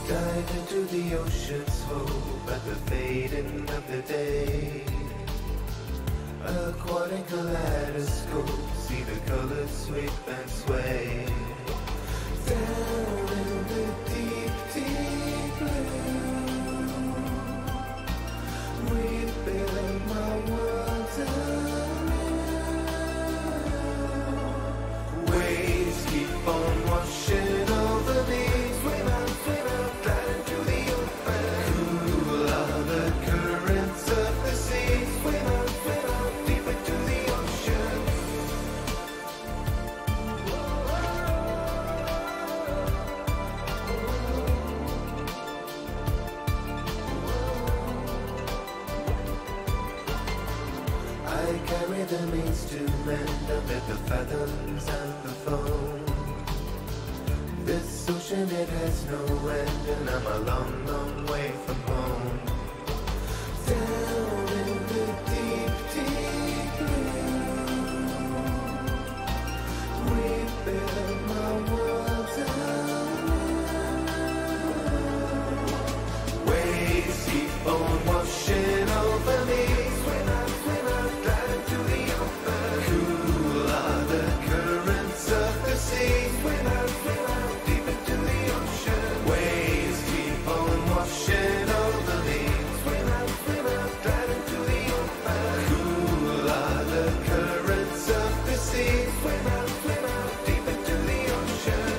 Dive into the ocean's hope at the fading of the day. Aquatic kaleidoscope, see the colors sweep and sway. Down in the deep, deep blue, we build my world anew. Waves keep on washing over me. Swim out, glide into the open. Cool are the currents of the sea. Swim out, deep into the ocean. I carry the means to mend amid the fathoms and the foam. This ocean, it has no end, and I'm a long, long way from home. Down in the deep, deep blue, we build my world anew. Waves keep on washing over me. Swim out, glide into the open. Cool are the currents of the sea. Swim out, deep into the ocean. Waves keep on washing over me. Swim out, glide into the open. Cool are the currents of the sea. Swim out, deep into the ocean.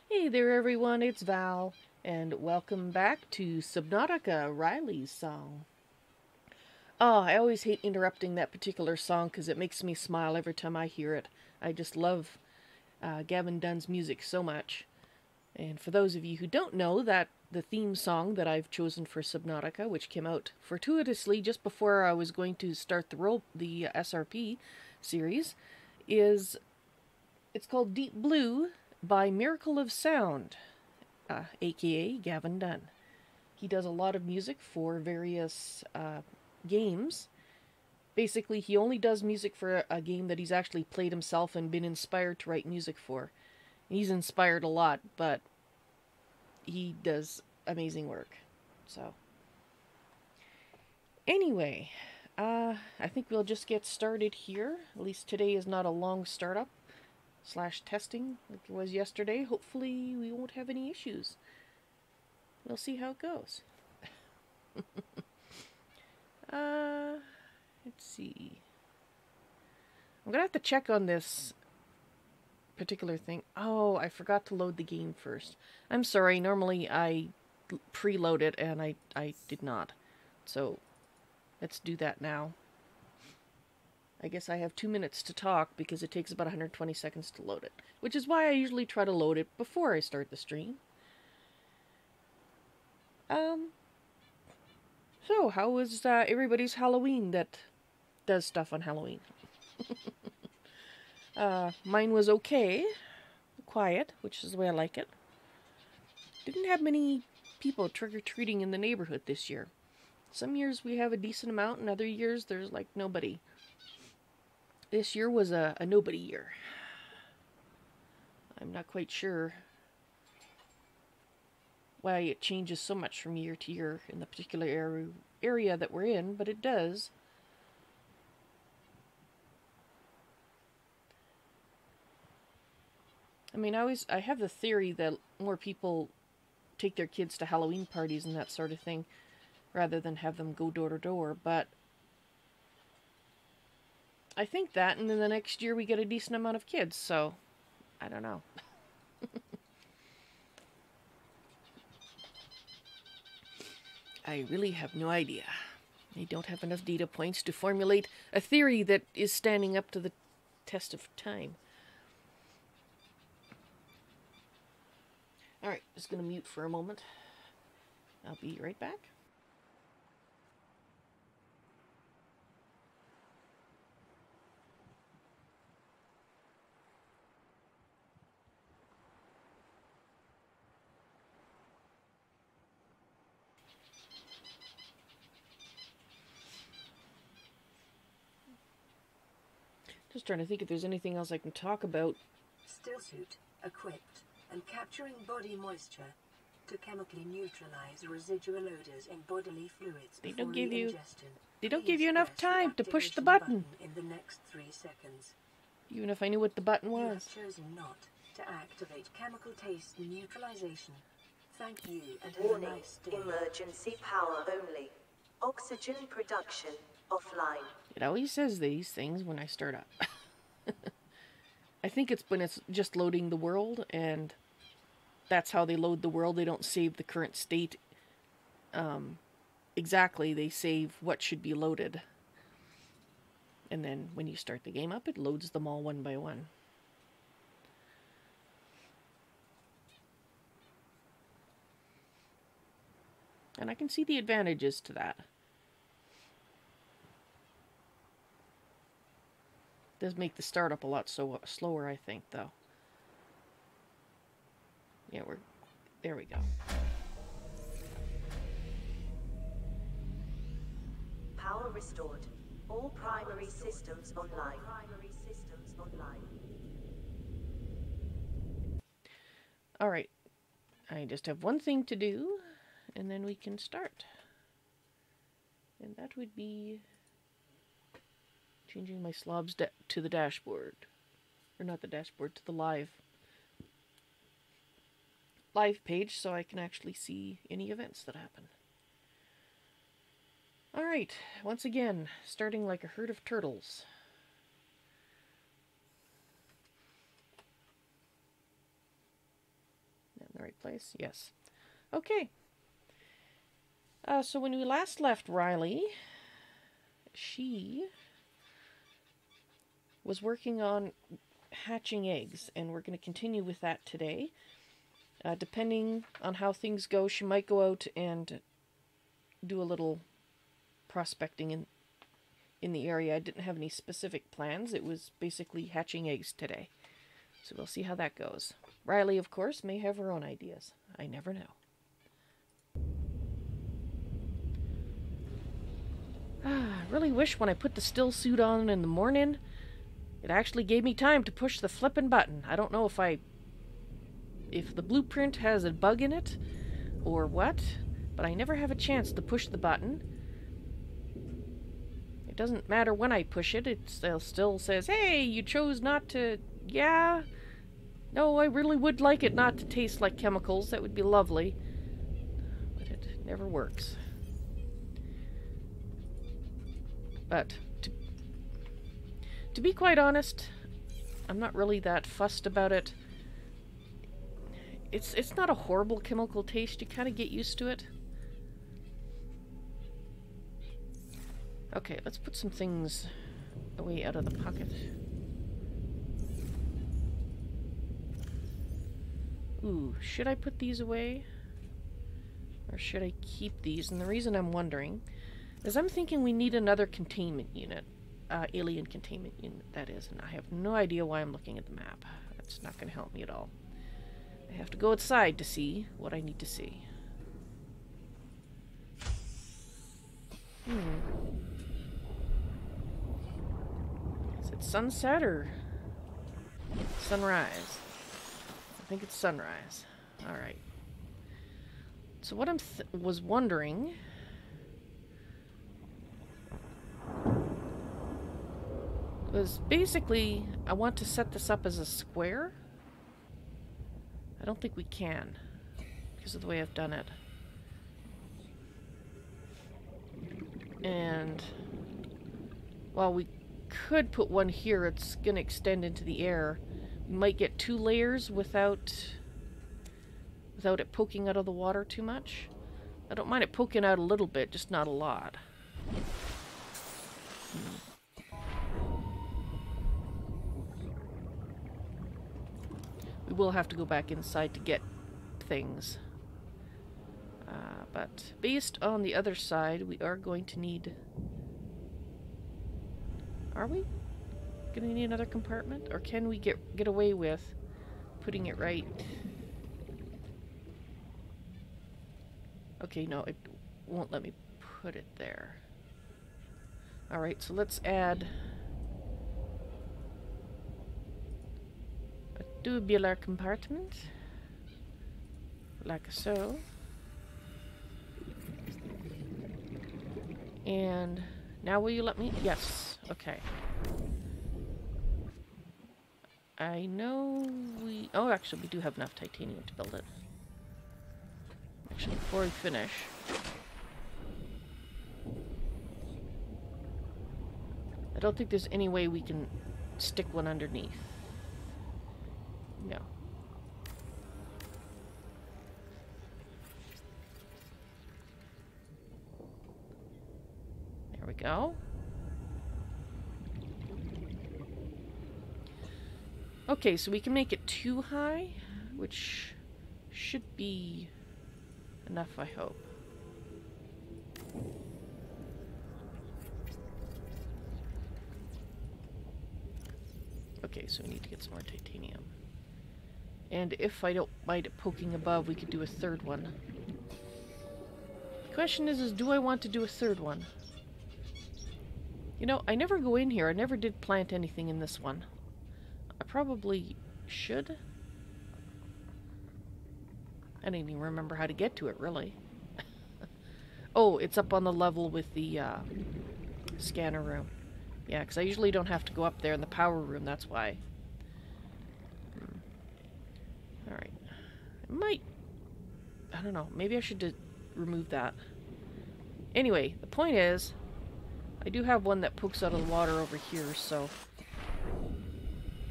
Hey there everyone, it's Val, and welcome back to Subnautica, Ryley's song. Oh, I always hate interrupting that particular song because it makes me smile every time I hear it. I just love Gavin Dunn's music so much. And for those of you who don't know, that the theme song that I've chosen for Subnautica, which came out fortuitously just before I was going to start the SRP series, it's called Deep Blue by Miracle of Sound, aka Gavin Dunn. He does a lot of music for various games. Basically, he only does music for a game that he's actually played himself and been inspired to write music for. He's inspired a lot, but he does amazing work. So, anyway, I think we'll just get started here. At least today is not a long startup / testing like it was yesterday. Hopefully we won't have any issues. We'll see how it goes. Let's see. I'm gonna have to check on this particular thing. Oh, I forgot to load the game first. I'm sorry, normally I preload it and I did not. So let's do that now. I guess I have 2 minutes to talk because it takes about 120 seconds to load it, which is why I usually try to load it before I start the stream. So, how was everybody's Halloween that does stuff on Halloween? Mine was okay. Quiet, which is the way I like it. Didn't have many people trick-or-treating in the neighborhood this year. Some years we have a decent amount, and other years there's like nobody. This year was a nobody year. I'm not quite sure why it changes so much from year to year in the particular area that we're in, but it does. I mean, I have the theory that more people take their kids to Halloween parties and that sort of thing, rather than have them go door to door, but I think that, and then the next year we get a decent amount of kids, so I don't know. I really have no idea. I don't have enough data points to formulate a theory that is standing up to the test of time. Alright, just gonna mute for a moment. I'll be right back. Just trying to think if there's anything else I can talk about. Stillsuit equipped and capturing body moisture to chemically neutralize residual odors in bodily fluids They before don't give you. ingestion. They don't give you enough Press time to push the activation button. in the next 3 seconds. Even if I knew what the button You was. have chosen not to activate chemical taste neutralization. Thank you and have a Warning, nice day. emergency power only. Oxygen production offline. It always says these things when I start up. I think it's when it's just loading the world, and that's how they load the world. They don't save the current state exactly. They save what should be loaded. And then when you start the game up, it loads them all one by one. And I can see the advantages to that. It does make the startup a lot slower, I think, though. Yeah, there we go. Power restored. All primary systems online. Primary systems online. Alright. I just have one thing to do, and then we can start. And that would be changing my slobs to the dashboard. Or not the dashboard, to the live page, so I can actually see any events that happen. Alright, once again, starting like a herd of turtles. In the right place? Yes. Okay. So when we last left Ryley, she was working on hatching eggs, and we're going to continue with that today. Depending on how things go, she might go out and do a little prospecting in the area. I didn't have any specific plans. It was basically hatching eggs today. So we'll see how that goes. Ryley, of course, may have her own ideas. I never know. I really wish when I put the still suit on in the morning, it actually gave me time to push the flippin' button. I don't know if the blueprint has a bug in it or what, but I never have a chance to push the button. It doesn't matter when I push it, it still says, hey, you chose not to... Yeah? No, I really would like it not to taste like chemicals. That would be lovely. But it never works. But, to be quite honest, I'm not really that fussed about it. It's not a horrible chemical taste. You kind of get used to it. Okay, let's put some things away out of the pocket. Ooh, should I put these away? Or should I keep these? And the reason I'm wondering is I'm thinking we need another containment unit. Alien containment unit, that is. And I have no idea why I'm looking at the map. That's not going to help me at all. I have to go outside to see what I need to see. Is it sunset or sunrise? I think it's sunrise. Alright. So what I was wondering was basically, I want to set this up as a square. I don't think we can because of the way I've done it. And while we could put one here, it's going to extend into the air. We might get 2 layers without it poking out of the water too much. I don't mind it poking out a little bit, just not a lot. We will have to go back inside to get things. But based on the other side, we are going to need... Are we going to need another compartment? Or can we get away with putting it right... Okay, no, it won't let me put it there. Alright, so let's add tubular compartment, like so. And now will you let me? Yes. Okay. I know we... Oh, actually, we do have enough titanium to build it. Actually, before we finish... I don't think there's any way we can stick one underneath. No. There we go. Okay, so we can make it too high, which should be enough, I hope. Okay, so we need to get some more titanium. And if I don't mind it poking above, we could do a third one. The question is do I want to do a third one? You know, I never go in here. I never did plant anything in this one. I probably should. I didn't even remember how to get to it, really. Oh, it's up on the level with the scanner room. Yeah, because I usually don't have to go up there in the power room, that's why. Alright. I might... I don't know, maybe I should remove that. Anyway, the point is, I do have one that pokes out of the water over here, so...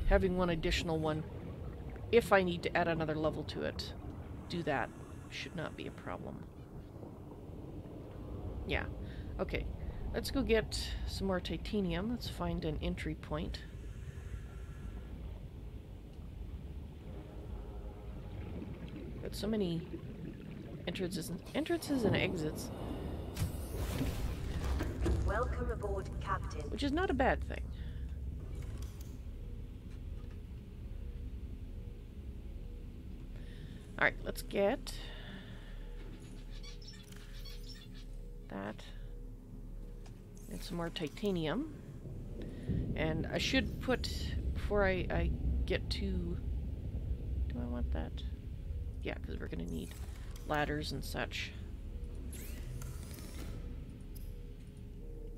having one additional one, if I need to add another level to it, do that. Should not be a problem. Yeah. Okay. Let's go get some more titanium. Let's find an entry point. Got so many entrances and exits. Welcome aboard, Captain. Which is not a bad thing. Alright, let's get that. And some more titanium. And I should put, before I get to... Do I want that? Yeah, because we're going to need ladders and such.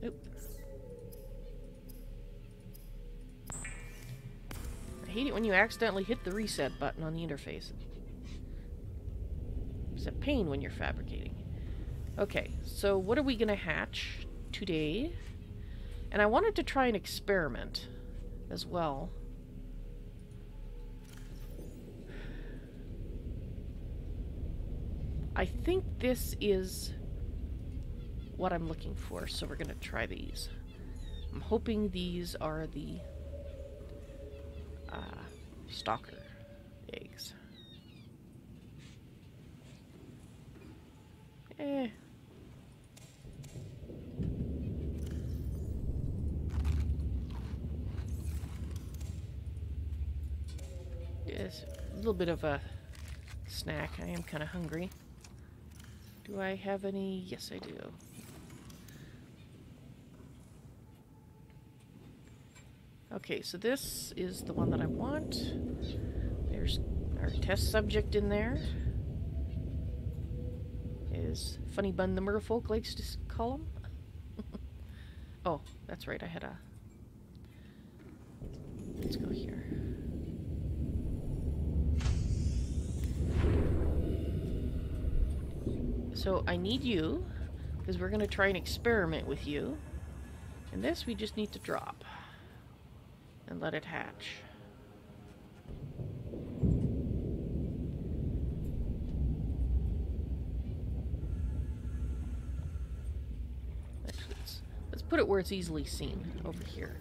Oop. I hate it when you accidentally hit the reset button on the interface. It's a pain when you're fabricating. Okay, so what are we going to hatch today? And I wanted to try an experiment as well. I think this is what I'm looking for, so we're going to try these. I'm hoping these are the stalker eggs. It's a little bit of a snack. I am kind of hungry. Do I have any? Yes, I do. Okay, so this is the one that I want. There's our test subject in there. Is Funny Bun the Merfolk likes to call him. Oh, that's right, I had a... Let's go here. So I need you, because we're going to try an experiment with you. And this we just need to drop. And let it hatch. Actually, let's put it where it's easily seen, over here.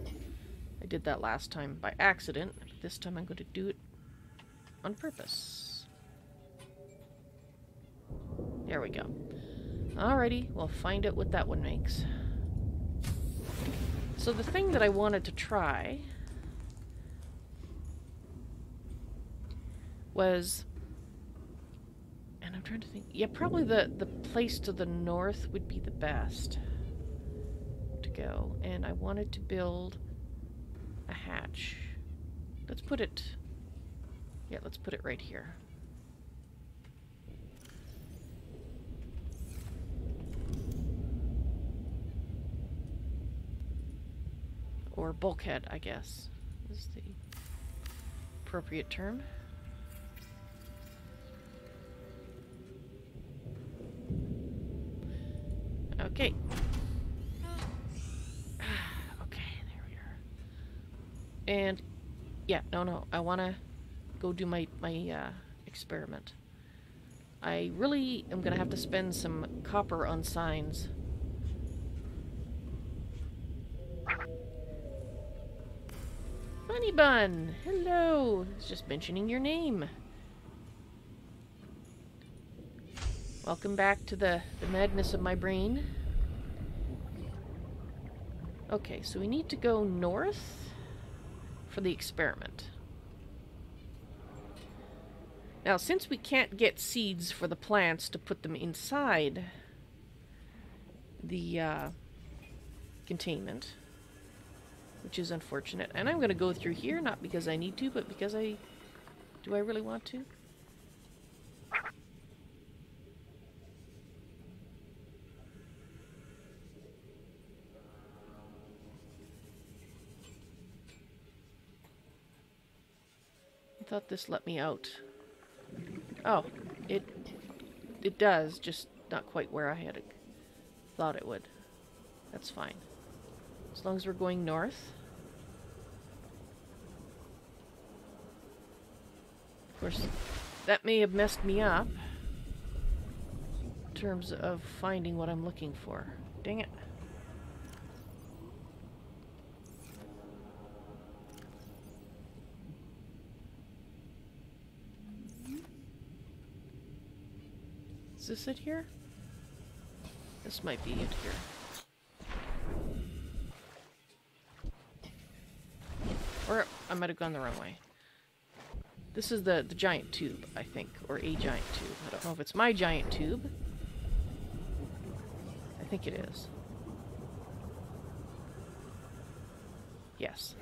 I did that last time by accident. This time I'm going to do it on purpose. There we go. Alrighty, we'll find out what that one makes. So the thing that I wanted to try was, and I'm trying to think, yeah, probably the place to the north would be the best to go. And I wanted to build a hatch. Let's put it Yeah, let's put it right here. Or bulkhead, I guess, is the appropriate term. Okay. Okay, there we are. And yeah, no, I want to go do my experiment. I really am going to have to spend some copper on signs. Funny Bun, hello. It's just mentioning your name. Welcome back to the madness of my brain. Okay, so we need to go north for the experiment. Now, since we can't get seeds for the plants to put them inside the containment, which is unfortunate, and I'm going to go through here, not because I need to, but because do I really want to? I thought this let me out. Oh, it does, just not quite where I had thought it would. That's fine. As long as we're going north. Of course, that may have messed me up in terms of finding what I'm looking for. Dang it. Is this it here? This might be it here. Or I might have gone the wrong way. This is the giant tube, I think. Or a giant tube. I don't know if it's my giant tube. I think it is. Yes.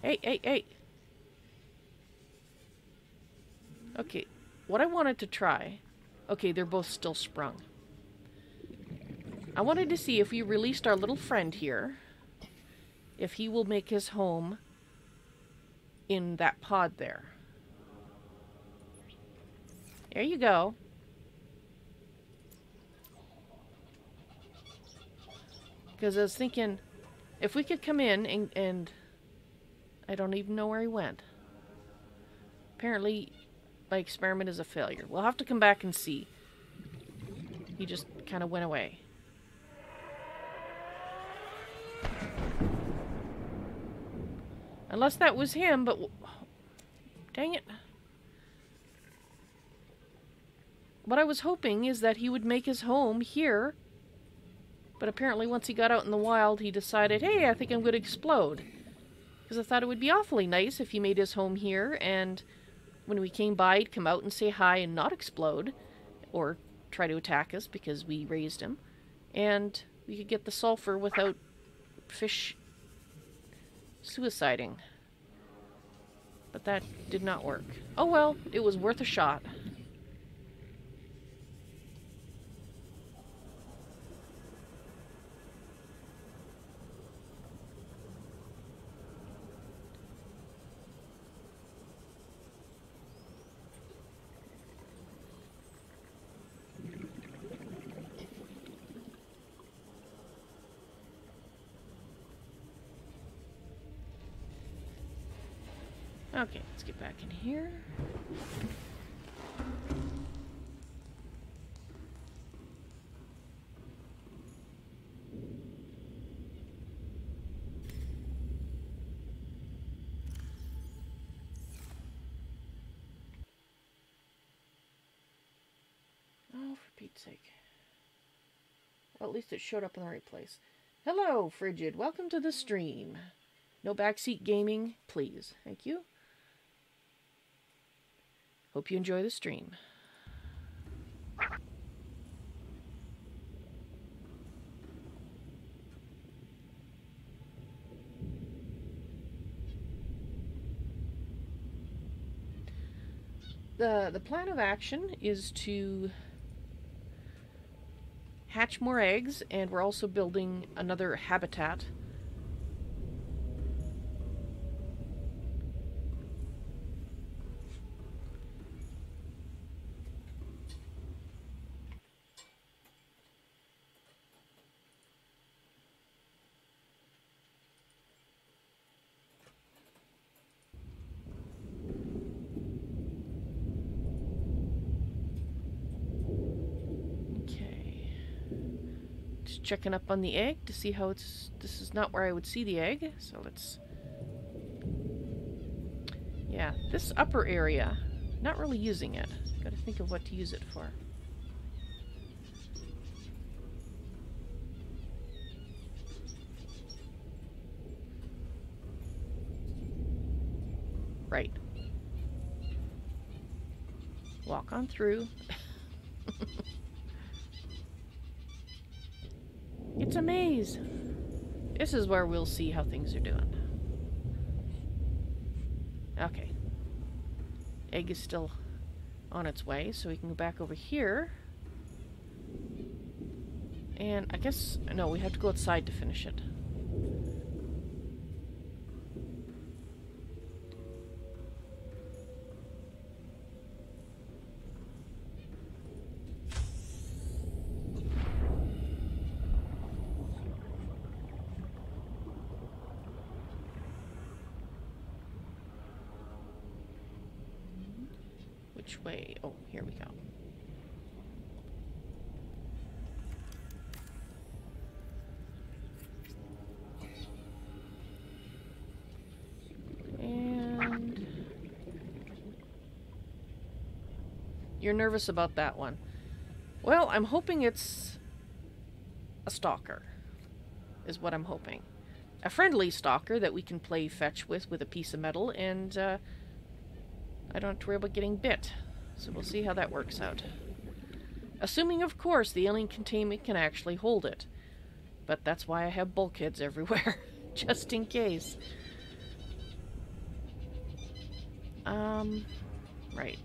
Hey, hey, hey! Okay, what I wanted to try... Okay, they're both still sprung. I wanted to see if we released our little friend here, if he will make his home in that pod there. There you go. Because I was thinking, if we could come in and I don't even know where he went. Apparently, my experiment is a failure. We'll have to come back and see. He just kind of went away. Unless that was him, but... Dang it. What I was hoping is that he would make his home here. But apparently once he got out in the wild, he decided, hey, I think I'm going to explode. Because I thought it would be awfully nice if he made his home here, and when we came by, he'd come out and say hi and not explode. Or try to attack us because we raised him. And we could get the sulfur without fish suiciding. But that did not work. Oh well, it was worth a shot. Okay, let's get back in here. Oh, for Pete's sake. Well, at least it showed up in the right place. Hello, Frigid. Welcome to the stream. No backseat gaming, please. Thank you. Hope you enjoy the stream. The plan of action is to hatch more eggs, and we're also building another habitat. Checking up on the egg to see how it's... This is not where I would see the egg, so let's... Yeah, this upper area, not really using it. Gotta think of what to use it for. Right. Walk on through. It's a maze. This is where we'll see how things are doing. Okay. Egg is still on its way, so we can go back over here. And I guess... No, we have to go outside to finish it. Which way? Oh, here we go. And... You're nervous about that one. Well, I'm hoping it's a stalker, is what I'm hoping. A friendly stalker that we can play fetch with a piece of metal, and I don't have to worry about getting bit. So we'll see how that works out. Assuming, of course, the alien containment can actually hold it. But that's why I have bulkheads everywhere. Just in case. Right.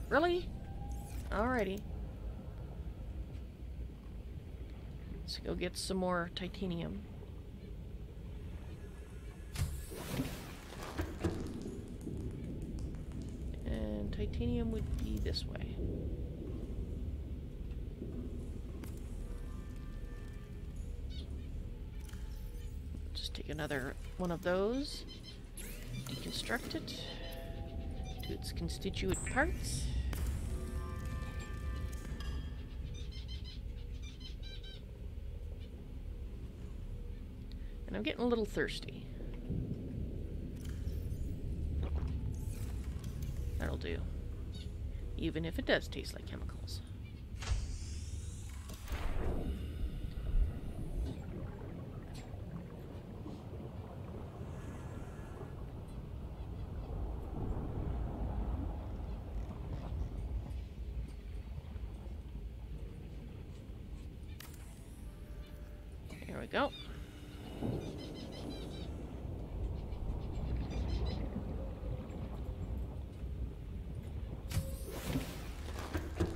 Really? Alrighty. Let's go get some more titanium. And titanium would be this way. Just take another one of those, deconstruct it to its constituent parts. And I'm getting a little thirsty. That'll do. Even if it does taste like chemicals. There we go.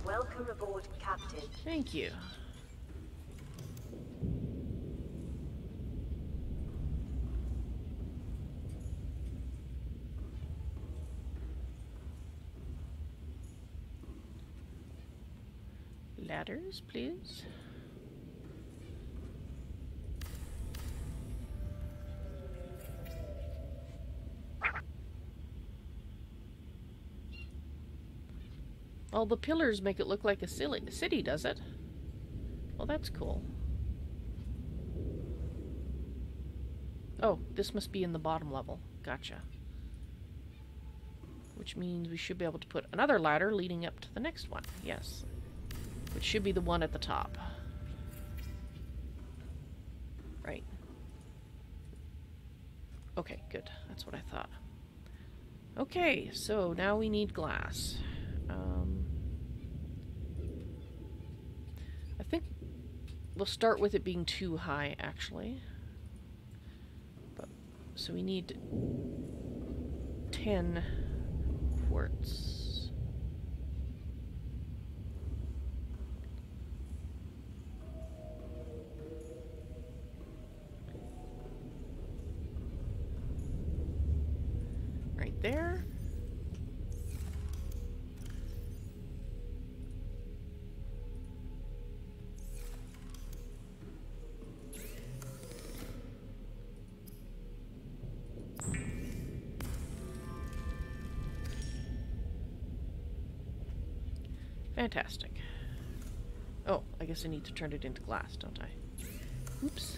Welcome aboard, Captain. Thank you. Ladders, please. All the pillars make it look like a city, does it? Well, that's cool. Oh, this must be in the bottom level. Gotcha. Which means we should be able to put another ladder leading up to the next one. Yes. Which should be the one at the top. Right. Okay, good. That's what I thought. Okay, so now we need glass. I think we'll start with it being too high, actually. But, so we need 10 quartz. Right there. Fantastic. Oh, I guess I need to turn it into glass, don't I? Oops.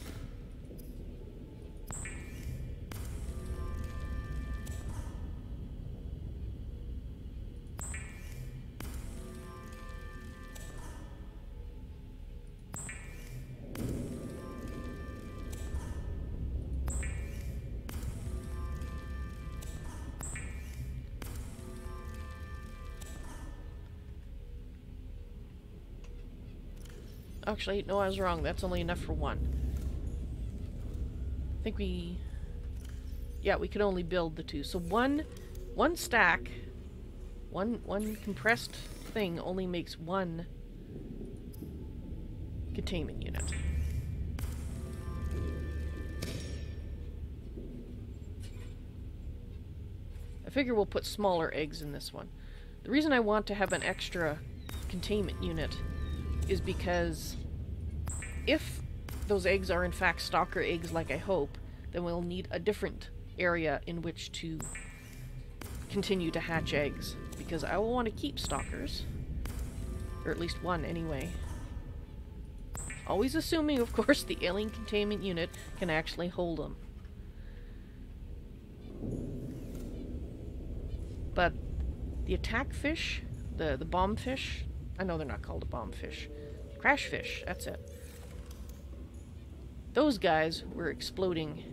Actually, no, I was wrong. That's only enough for one. I think we... Yeah, we could only build the two. So one stack, one compressed thing only makes one containment unit. I figure we'll put smaller eggs in this one. The reason I want to have an extra containment unit is because if those eggs are in fact stalker eggs like I hope, then we'll need a different area in which to continue to hatch eggs, because I will want to keep stalkers, or at least one anyway. Always assuming, of course, the alien containment unit can actually hold them. But the attack fish, the bomb fish, I know they're not called a bomb fish. Crash fish, that's it. Those guys were exploding.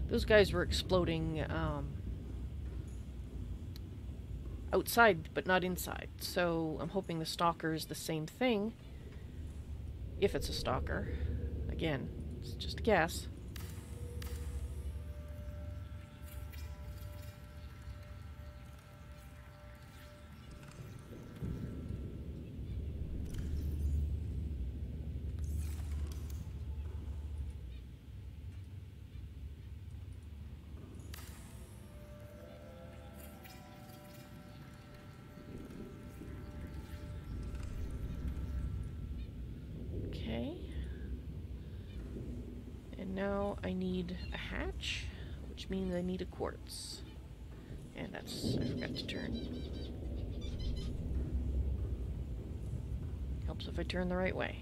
Those guys were exploding outside, but not inside. So I'm hoping the stalker is the same thing. If it's a stalker. Again, it's just a guess. Now I need a hatch, which means I need a quartz. And that's, I forgot to turn. Helps if I turn the right way.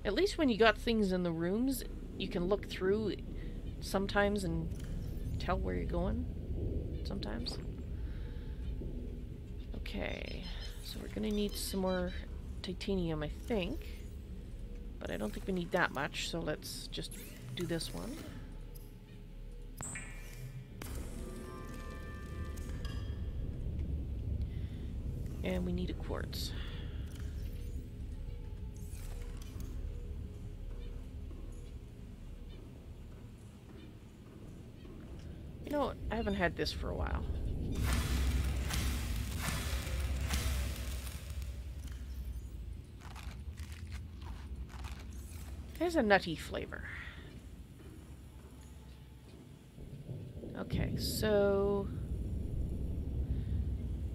At least when you got things in the rooms, you can look through sometimes and tell where you're going. Sometimes. Okay, so we're gonna need some more titanium, I think. But I don't think we need that much, so let's just do this one. And we need a quartz. You know what? I haven't had this for a while. It has a nutty flavor. Okay, so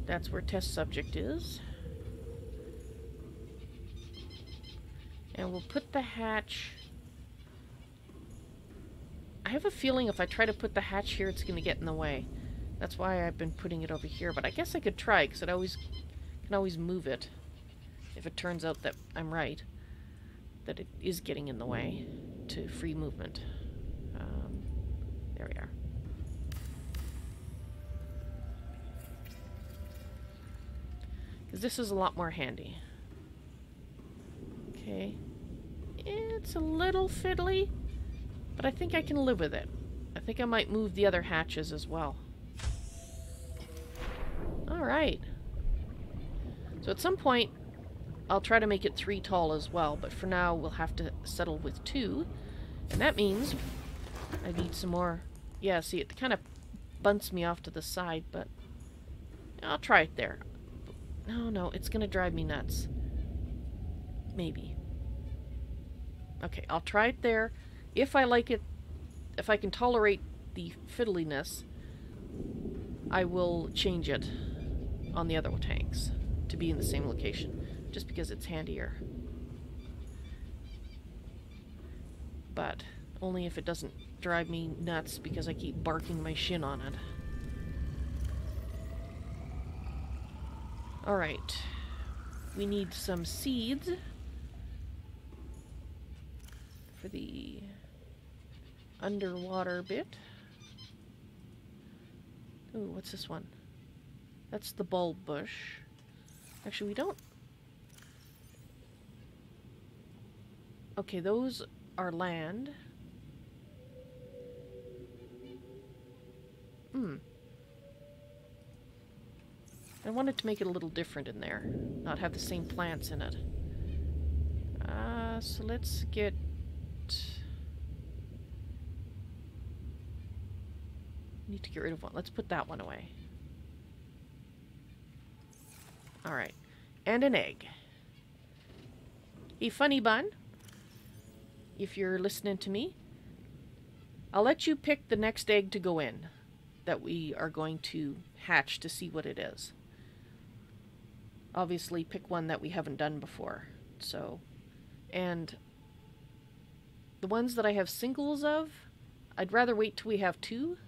that's where test subject is. And we'll put the hatch... I have a feeling if I try to put the hatch here, it's going to get in the way. That's why I've been putting it over here. But I guess I could try, because it can always move it. If it turns out that I'm right. That it is getting in the way to free movement. There we are. Because this is a lot more handy. Okay. It's a little fiddly, but I think I can live with it. I think I might move the other hatches as well. Alright. So at some point, I'll try to make it 3 tall as well, but for now we'll have to settle with 2. And that means I need some more... Yeah, see, it kind of bunts me off to the side, but I'll try it there. No, it's going to drive me nuts. Maybe. Okay, I'll try it there. If I like it, if I can tolerate the fiddliness, I will change it on the other tanks to be in the same location, just because it's handier. But only if it doesn't drive me nuts because I keep barking my shin on it. Alright. We need some seeds for the underwater bit. Ooh, what's this one? That's the bulb bush. Actually, we don't... Okay, those are land. I wanted to make it a little different in there. Not have the same plants in it. So let's get... Need to get rid of one. Let's put that one away. Alright. And an egg. Hey, Funny Bun. If you're listening to me, I'll let you pick the next egg to go in that we are going to hatch to see what it is. Obviously, pick one that we haven't done before. So, and the ones that I have singles of, I'd rather wait till we have 2.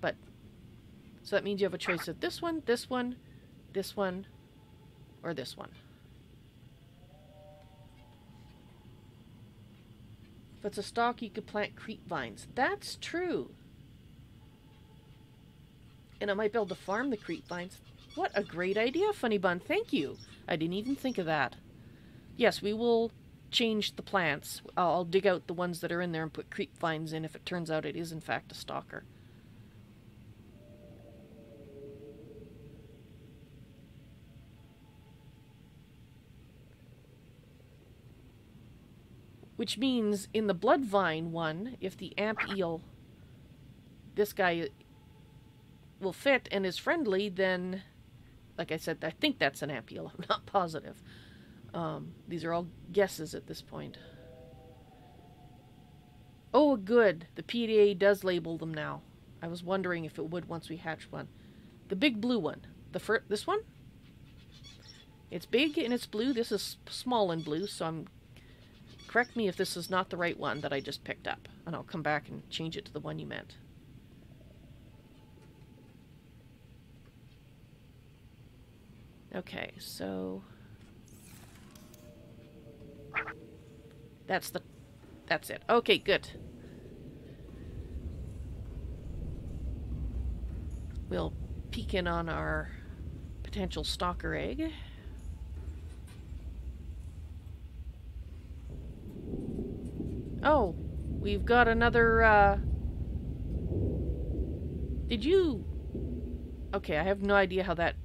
But, so that means you have a choice of this one, this one, this one, or this one. If it's a stalk, you could plant creep vines. That's true. And I might be able to farm the creep vines. What a great idea, Funny Bun. Thank you. I didn't even think of that. Yes, we will change the plants. I'll dig out the ones that are in there and put creep vines in if it turns out it is in fact a stalker. Which means in the blood vine one, if the amp eel, this guy will fit and is friendly, then, like I said, I think that's an amp eel. I'm not positive. These are all guesses at this point. Oh, good. The PDA does label them now. I was wondering if it would once we hatch one. The big blue one. This one? It's big and it's blue. This is small and blue, so I'm... Correct me if this is not the right one that I just picked up, and I'll come back and change it to the one you meant. Okay, so... That's it. Okay, good. We'll peek in on our potential stalker egg. Oh, we've got another, Did you... Okay, I have no idea how that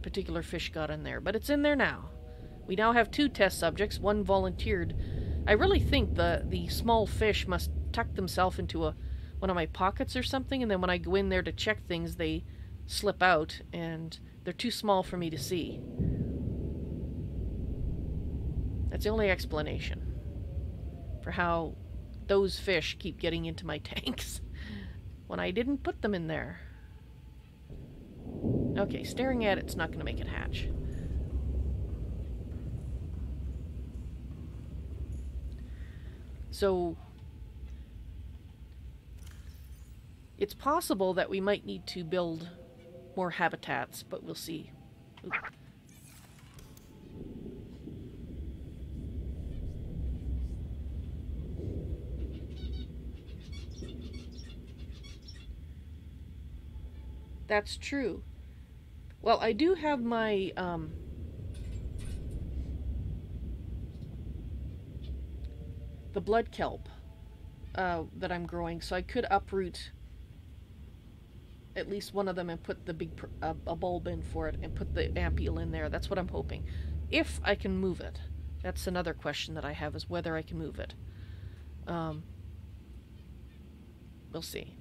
particular fish got in there, but it's in there now. We now have 2 test subjects, 1 volunteered. I really think the small fish must tuck themselves into one of my pockets or something, and then when I go in there to check things, they slip out, and they're too small for me to see. That's the only explanation for how those fish keep getting into my tanks when I didn't put them in there. Okay, staring at it's not going to make it hatch. So it's possible that we might need to build more habitats, but we'll see. Ooh. That's true. Well, I do have my, the blood kelp that I'm growing, so I could uproot at least one of them and put the big a bulb in for it and put the ampule in there. That's what I'm hoping. If I can move it. That's another question that I have, is whether I can move it. We'll see.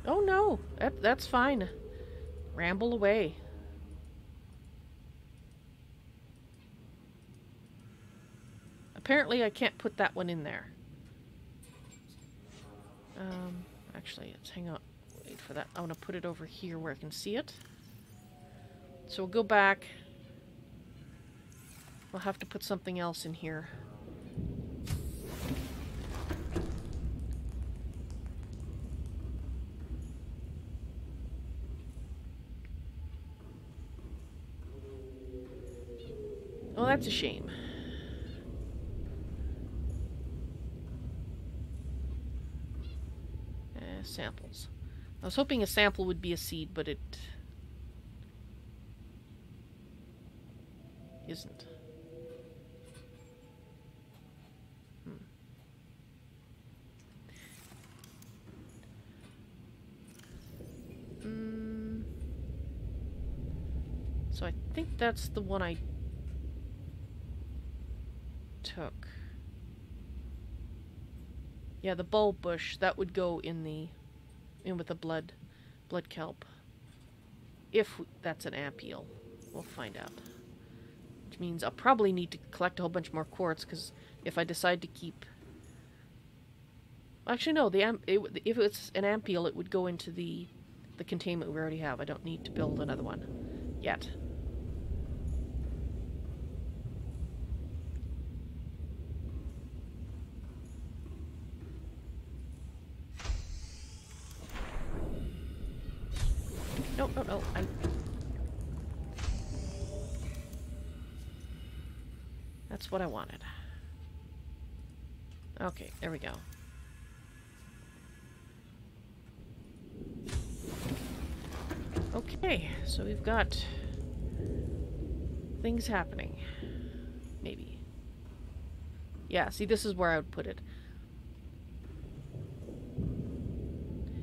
Oh no, that's fine. Ramble away. Apparently I can't put that one in there. Actually, let's hang on. Wait for that. I want to put it over here where I can see it. So we'll go back. We'll have to put something else in here. Well, that's a shame. Samples. I was hoping a sample would be a seed, but it isn't. So I think that's the one I took. Yeah, the bulb bush, that would go in with the blood kelp. If that's an ampule. We'll find out. Which means I'll probably need to collect a whole bunch more quartz, because if I decide to keep... Actually, no, if it's an ampule, it would go into the containment we already have. I don't need to build another one yet. No. That's what I wanted. Okay, there we go. Okay, so we've got things happening. Maybe. Yeah, see, this is where I would put it.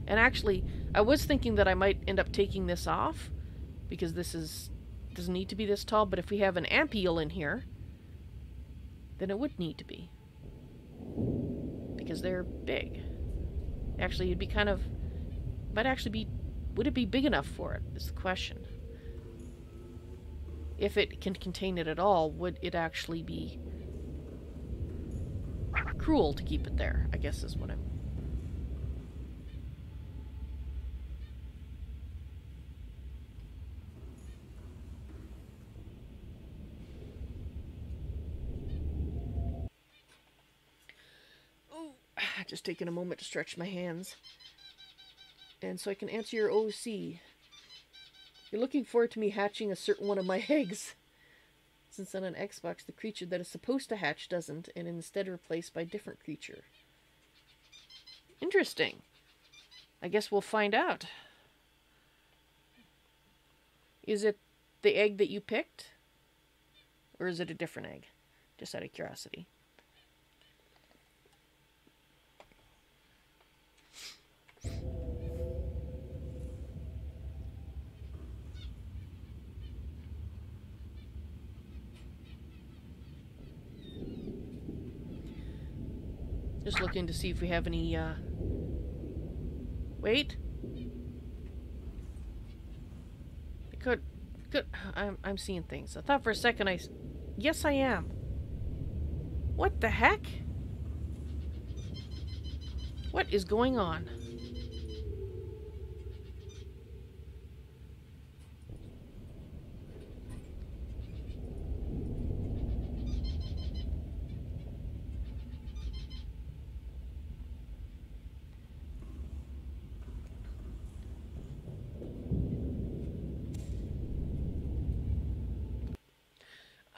And actually, I was thinking that I might end up taking this off, because this doesn't need to be this tall, but if we have an ampule in here, then it would need to be. Because they're big. Actually, it'd be kind of... Might actually be... Would it be big enough for it, is the question. If it can contain it at all, would it actually be cruel to keep it there, I guess is what I'm... Just taking a moment to stretch my hands. And so I can answer your OC. You're looking forward to me hatching a certain one of my eggs. Since on an Xbox, the creature that is supposed to hatch doesn't, and instead replaced by a different creature. Interesting. I guess we'll find out. Is it the egg that you picked? Or is it a different egg? Just out of curiosity. Just looking to see if we have any, Wait. Good. I'm seeing things. I thought for a second Yes, I am. What the heck? What is going on?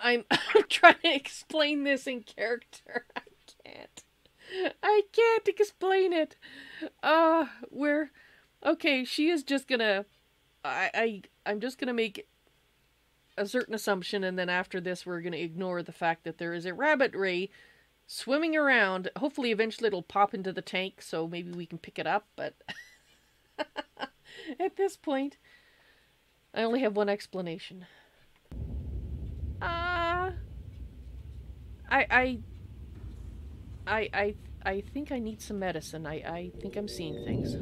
I'm trying to explain this in character. I can't explain it. Okay, she is just gonna... I'm just gonna make a certain assumption, and then after this we're going to ignore the fact that there is a rabbit ray swimming around. Hopefully eventually it'll pop into the tank, so maybe we can pick it up, but at this point I only have one explanation. I think I need some medicine. I think I'm seeing things.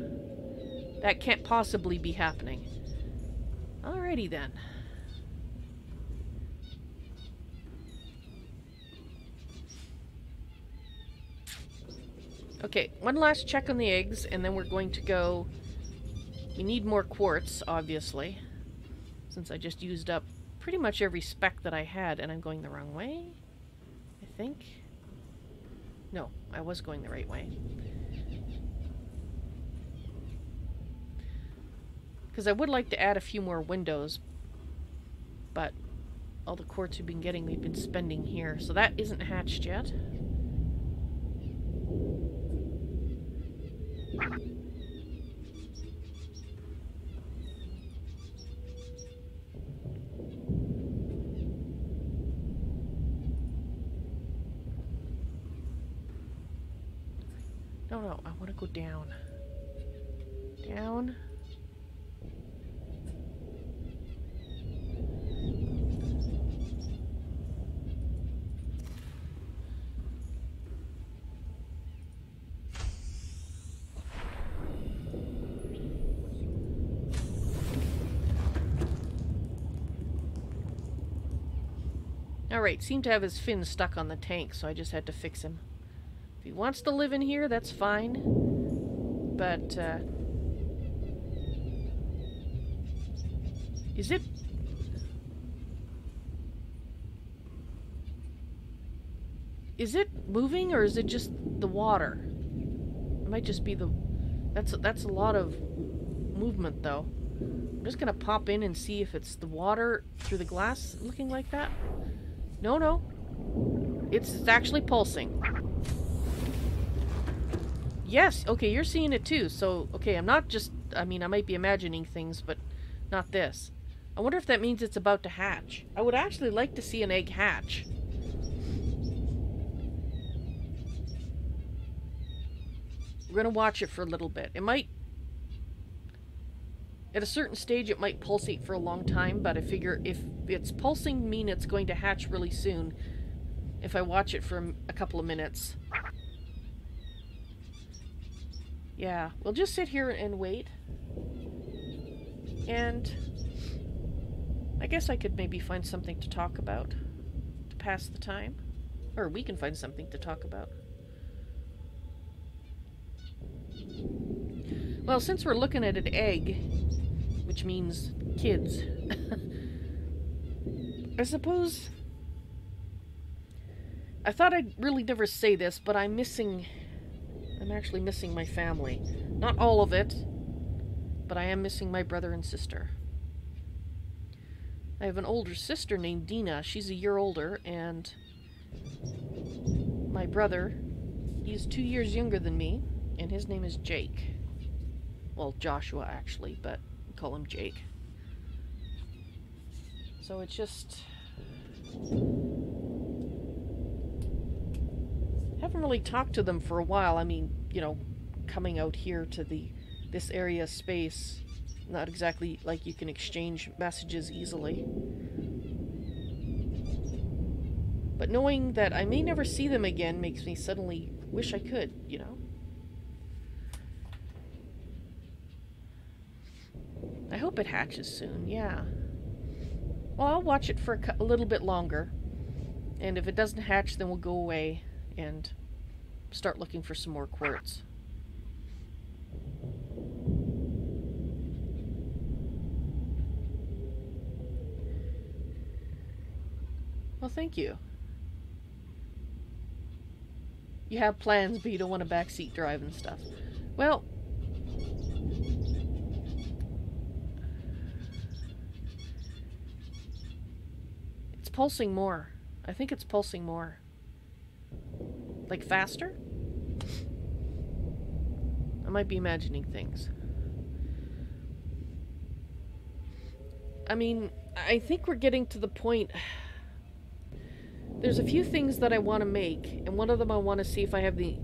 That can't possibly be happening. Alrighty then. Okay, one last check on the eggs, and then we're going to go... We need more quartz, obviously, since I just used up pretty much every spec that I had, and I'm going the wrong way, I think. No, I was going the right way. Because I would like to add a few more windows, but all the quartz we've been getting, we've been spending here. So that isn't hatched yet. No, I want to go down. Down. Alright, seemed to have his fin stuck on the tank, so I just had to fix him. If he wants to live in here, that's fine. But, is it... Is it moving, or is it just the water? It might just be the... That's a lot of movement, though. I'm just gonna pop in and see if it's the water through the glass looking like that. No. It's actually pulsing. Yes, okay, you're seeing it too. So, okay, I'm not just... I mean, I might be imagining things, but not this. I wonder if that means it's about to hatch. I would actually like to see an egg hatch. We're gonna watch it for a little bit. It might... At a certain stage, it might pulsate for a long time, but I figure if it's pulsing, mean it's going to hatch really soon. If I watch it for a couple of minutes. Yeah, we'll just sit here and wait. And I guess I could maybe find something to talk about to pass the time. Or we can find something to talk about. Well, since we're looking at an egg, which means kids, I suppose... I thought I'd really never say this, but I'm actually missing my family. Not all of it, but I am missing my brother and sister. I have an older sister named Dina. She's a year older, and my brother, he's 2 years younger than me, and his name is Jake. Well, Joshua, actually, but we call him Jake. So it's just... haven't really talked to them for a while. I mean, you know, coming out here to this area space, not exactly like you can exchange messages easily. But knowing that I may never see them again makes me suddenly wish I could, you know? I hope it hatches soon, yeah. Well, I'll watch it for a little bit longer. And if it doesn't hatch, then we'll go away and start looking for some more quartz. Well, thank you. You have plans, but you don't want a backseat drive and stuff. Well, it's pulsing more. I think it's pulsing more. Like faster? I might be imagining things. I mean, I think we're getting to the point. There's a few things that I want to make, and one of them I want to see if I have the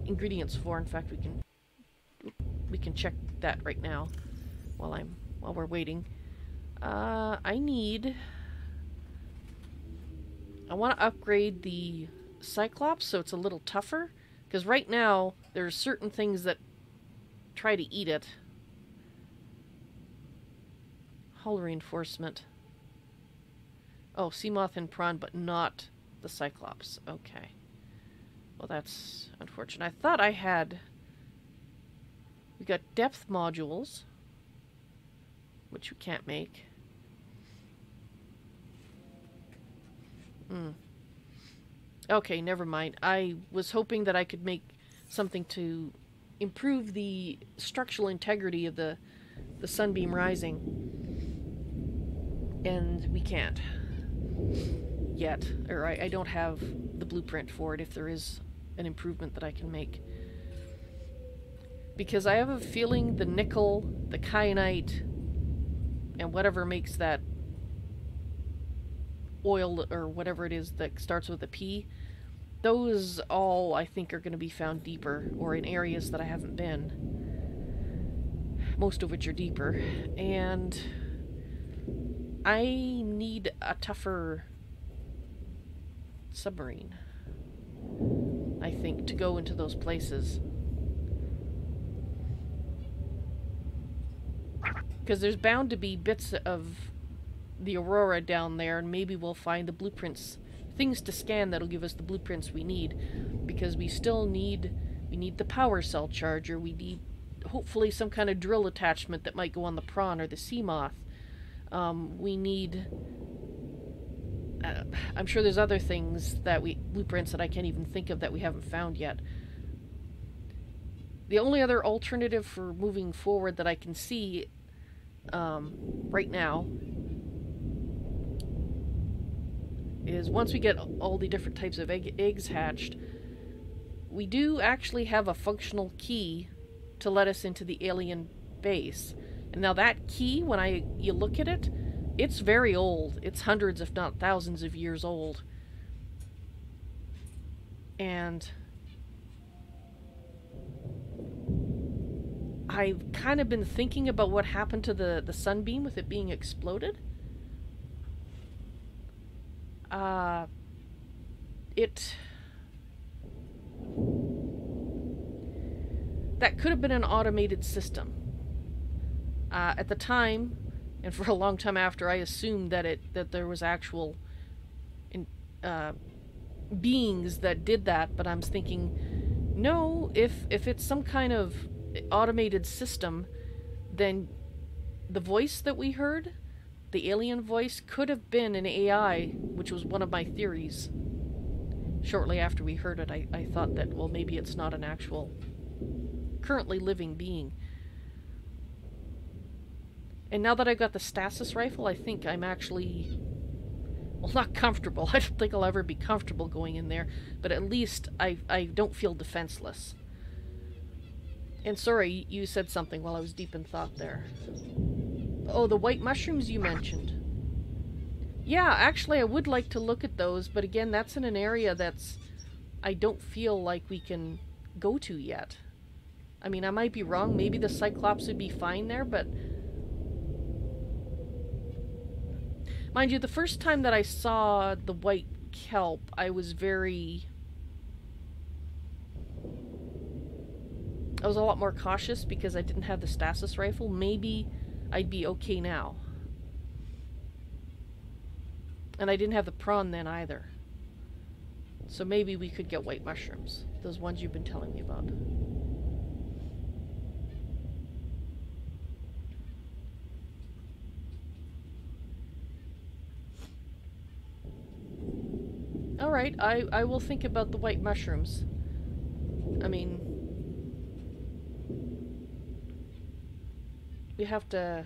ingredients for. In fact, we can check that right now while we're waiting. I want to upgrade the Cyclops so it's a little tougher, because right now there's certain things that try to eat it. Hull reinforcement. Oh, Seamoth and Prawn, but not the Cyclops. Okay. Well, that's unfortunate. I thought I had... We got depth modules, which we can't make. Okay, never mind. I was hoping that I could make something to improve the structural integrity of the Sunbeam Rising. And we can't. Yet. Or I don't have the blueprint for it if there is an improvement that I can make. Because I have a feeling the nickel, the kyanite, and whatever makes that oil or whatever it is that starts with a P, those all I think are going to be found deeper or in areas that I haven't been. Most of which are deeper. And I need a tougher submarine, I think, to go into those places. Because there's bound to be bits of the Aurora down there, and maybe we'll find the blueprints, things to scan that'll give us the blueprints we need. Because we still need, the power cell charger, we need hopefully some kind of drill attachment that might go on the Prawn or the Seamoth. We need, I'm sure there's other things that blueprints that I can't even think of that we haven't found yet. The only other alternative for moving forward that I can see right now is once we get all the different types of eggs hatched, we do actually have a functional key to let us into the alien base. And now that key, when you look at it, it's very old. It's hundreds if not thousands of years old. And I've kind of been thinking about what happened to the sunbeam with it being exploded. That could have been an automated system. At the time, and for a long time after, I assumed that there was actual beings that did that, but I'm thinking, no, if it's some kind of automated system, then the voice that we heard, the alien voice, could have been an AI, which was one of my theories. Shortly after we heard it, I thought that, well, maybe it's not an actual currently living being. And now that I've got the stasis rifle, I think I'm actually, well, not comfortable. I don't think I'll ever be comfortable going in there, but at least I don't feel defenseless. And sorry, you said something while I was deep in thought there. Oh, the white mushrooms you mentioned. Yeah, actually I would like to look at those, but again, that's in an area that's I don't feel like we can go to yet. I mean, I might be wrong. Maybe the Cyclops would be fine there, but mind you, the first time that I saw the white kelp, I was a lot more cautious because I didn't have the stasis rifle. Maybe I'd be okay now. And I didn't have the prawn then either. So maybe we could get white mushrooms. Those ones you've been telling me about. Alright, I will think about the white mushrooms. I mean, we have to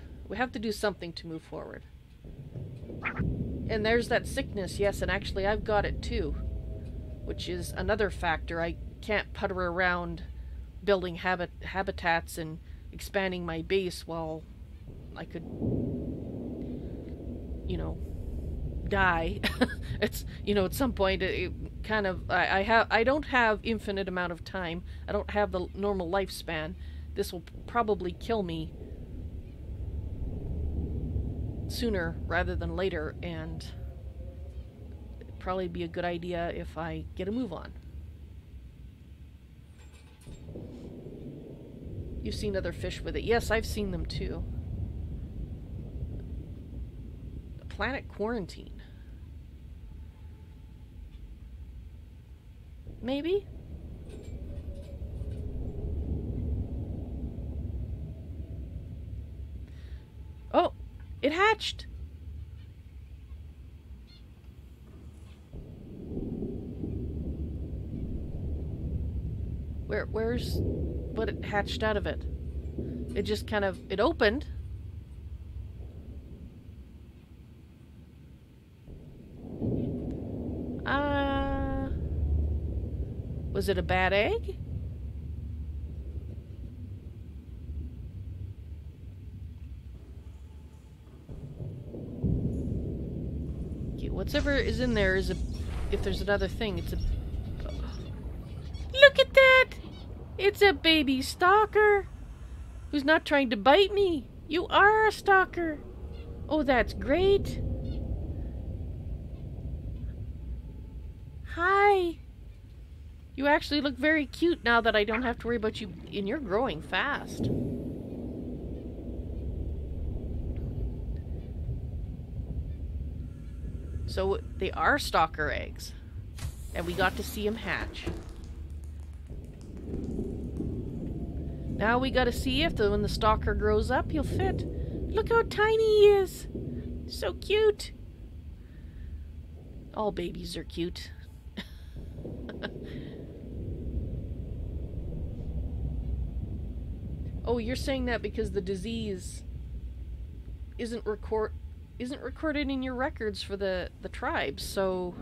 do something to move forward. And there's that sickness, yes, and actually I've got it too, which is another factor. I can't putter around building habitats and expanding my base while I could you know, die. It's, you know, at some point it kind of, I don't have infinite amount of time. I don't have the normal lifespan. This will probably kill me sooner rather than later, and it'd probably be a good idea if I get a move on. You've seen other fish with it. Yes, I've seen them too. Planet quarantine. Maybe? Oh, it hatched. Where's what it hatched out of it? It just kind of, it opened. Was it a bad egg? Okay, whatever is in there is a, if there's another thing, it's a, look at that! It's a baby stalker who's not trying to bite me. You are a stalker. Oh, that's great. Hi. You actually look very cute now that I don't have to worry about you, and you're growing fast. So they are stalker eggs, and we got to see them hatch. Now we gotta see if when the stalker grows up, he'll fit. Look how tiny he is. So cute. All babies are cute. Oh, you're saying that because the disease isn't recorded in your records for the tribes, so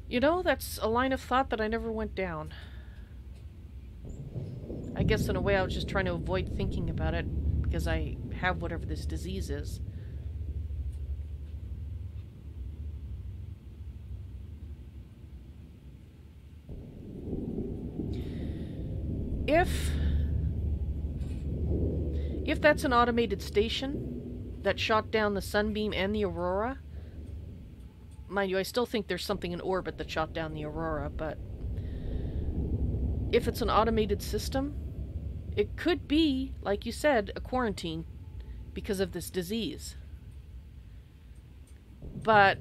you know, that's a line of thought that I never went down. I guess in a way I was just trying to avoid thinking about it because I have whatever this disease is. If that's an automated station that shot down the sunbeam and the aurora, mind you, I still think there's something in orbit that shot down the aurora, but if it's an automated system, it could be, like you said, a quarantine because of this disease. But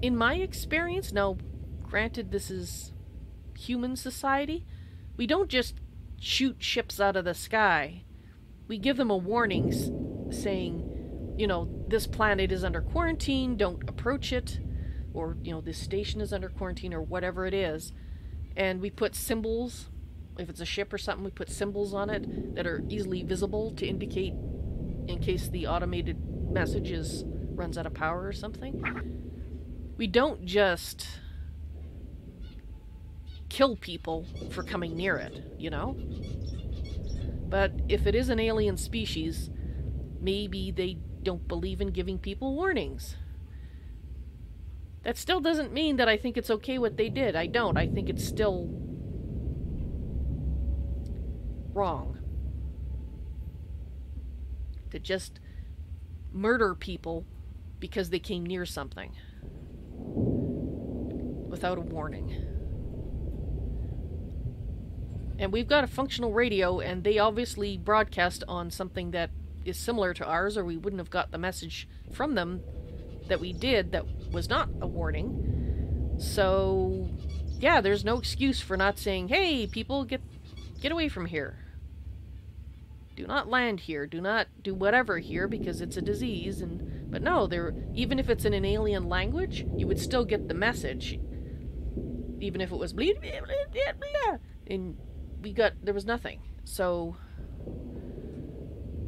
in my experience, now granted this is human society, we don't just shoot ships out of the sky. We give them a warning saying, you know, this planet is under quarantine, don't approach it, or, you know, this station is under quarantine, or whatever it is. And we put symbols, if it's a ship or something, we put symbols on it that are easily visible to indicate in case the automated message runs out of power or something. We don't just kill people for coming near it, you know? But if it is an alien species, maybe they don't believe in giving people warnings. That still doesn't mean that I think it's okay what they did. I don't. I think it's still wrong to just murder people because they came near something without a warning. And we've got a functional radio, and they obviously broadcast on something that is similar to ours, or we wouldn't have got the message from them that we did that was not a warning. So, yeah, there's no excuse for not saying, hey, people, get away from here. Do not land here. Do not do whatever here because it's a disease. But no, even if it's in an alien language, you would still get the message. Even if it was blah, blah, blah, blah, and there was nothing. So,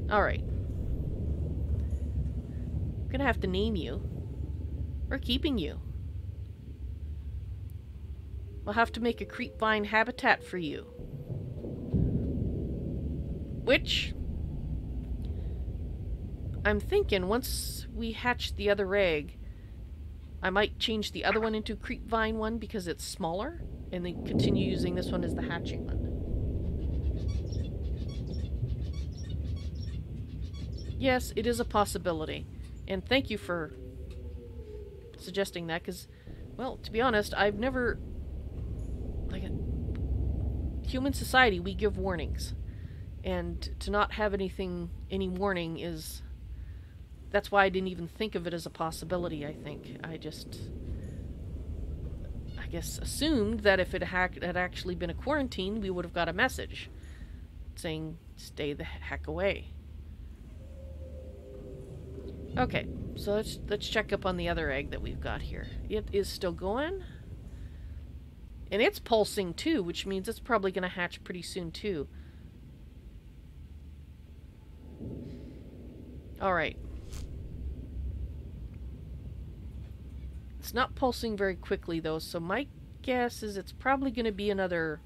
alright. I'm gonna have to name you. We're keeping you. we'll have to make a creep vine habitat for you. Which, I'm thinking once we hatch the other egg, I might change the other one into creep vine one because it's smaller, and then continue using this one as the hatching one. Yes, it is a possibility. And thank you for suggesting that, because, well, to be honest, I've never... Like, human society, we give warnings. And to not have any warning is... That's why I didn't even think of it as a possibility, I think. I guess, assumed that if it had actually been a quarantine, we would have got a message saying, stay the heck away. Okay, so let's check up on the other egg that we've got here. It is still going. And it's pulsing too, which means it's probably going to hatch pretty soon too. Alright. It's not pulsing very quickly though, so my guess is it's probably going to be another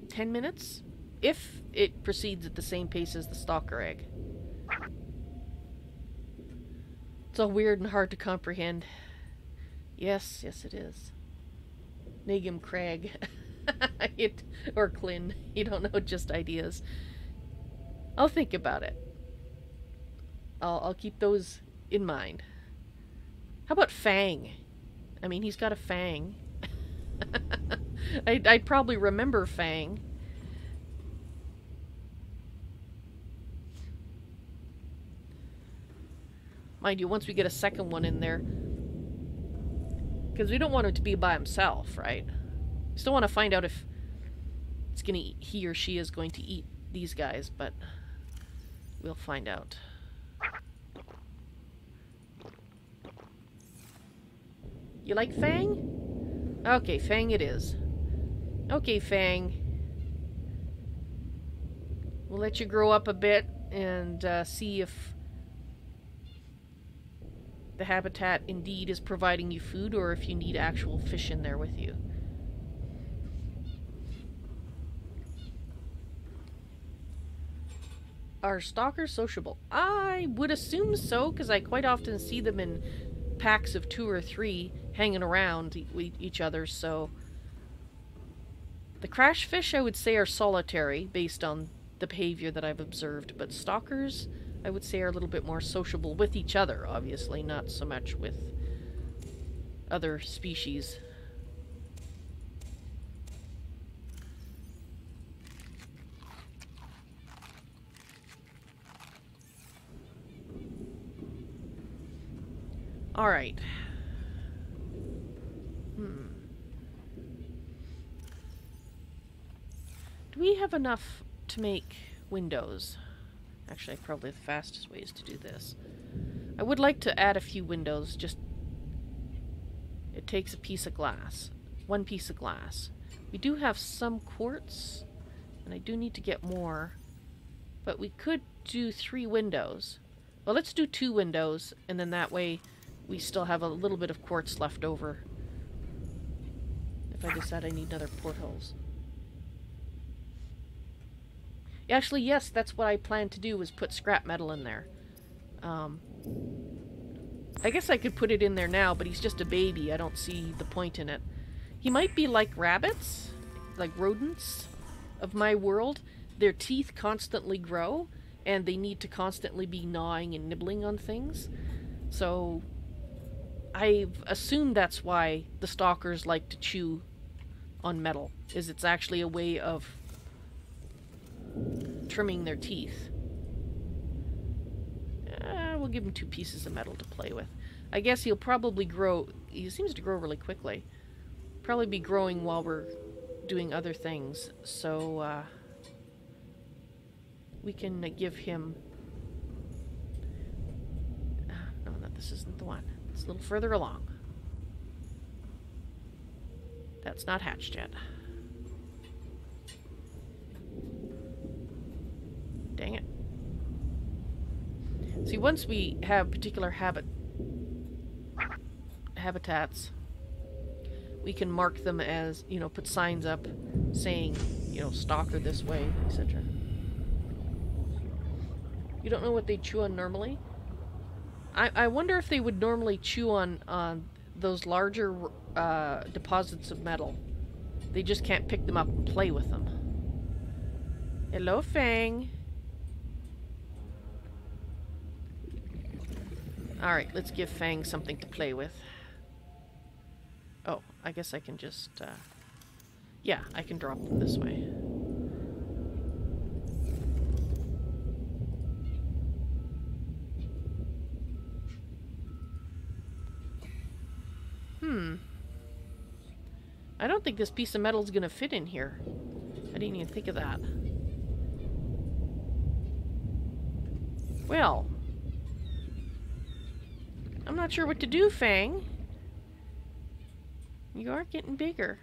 10 minutes, if it proceeds at the same pace as the stalker egg. It's all weird and hard to comprehend. Yes, yes it is. Nagum Craig. Or Clin. You don't know, just ideas. I'll think about it. I'll keep those in mind. How about Fang? I mean, he's got a fang. I'd probably remember Fang. Mind you, once we get a second one in there, because we don't want him to be by himself, right? We still want to find out if it's he or she is going to eat these guys, but we'll find out. You like Fang? Okay, Fang it is. Okay, Fang. We'll let you grow up a bit and see if the habitat indeed is providing you food, or if you need actual fish in there with you. Are stalkers sociable? I would assume so, because I quite often see them in packs of 2 or 3 hanging around each other, so... The crash fish, I would say, are solitary, based on the behavior that I've observed, but stalkers, I would say, are a little bit more sociable with each other, obviously, not so much with other species. Alright. Do we have enough to make windows? Actually, probably the fastest way is to do this. I would like to add a few windows, just... It takes a piece of glass. 1 piece of glass. We do have some quartz, and I do need to get more. But we could do 3 windows. Well, let's do 2 windows, and then that way we still have a little bit of quartz left over. If I decide I need another portholes. Actually, yes, that's what I planned to do, was put scrap metal in there. I guess I could put it in there now, but he's just a baby. I don't see the point in it. He might be like rabbits, like rodents of my world. Their teeth constantly grow, and they need to constantly be gnawing and nibbling on things. So I've assumed that's why the stalkers like to chew on metal, is it's actually a way of trimming their teeth. We'll give him 2 pieces of metal to play with. I guess he'll probably grow. He seems to grow really quickly. Probably be growing while we're doing other things. So we can give him... no, this isn't the one. It's a little further along. That's not hatched yet. Dang it. See, once we have particular habitats, we can mark them as, you know, put signs up saying, you know, stalker this way, etc. You don't know what they chew on normally? I wonder if they would normally chew on those larger deposits of metal. They just can't pick them up and play with them. Hello, Fang. Alright, let's give Fang something to play with. Oh, I guess I can just, yeah, I can drop them this way. I don't think this piece of metal is going to fit in here. I didn't even think of that. Well, I'm not sure what to do, Fang. You are getting bigger.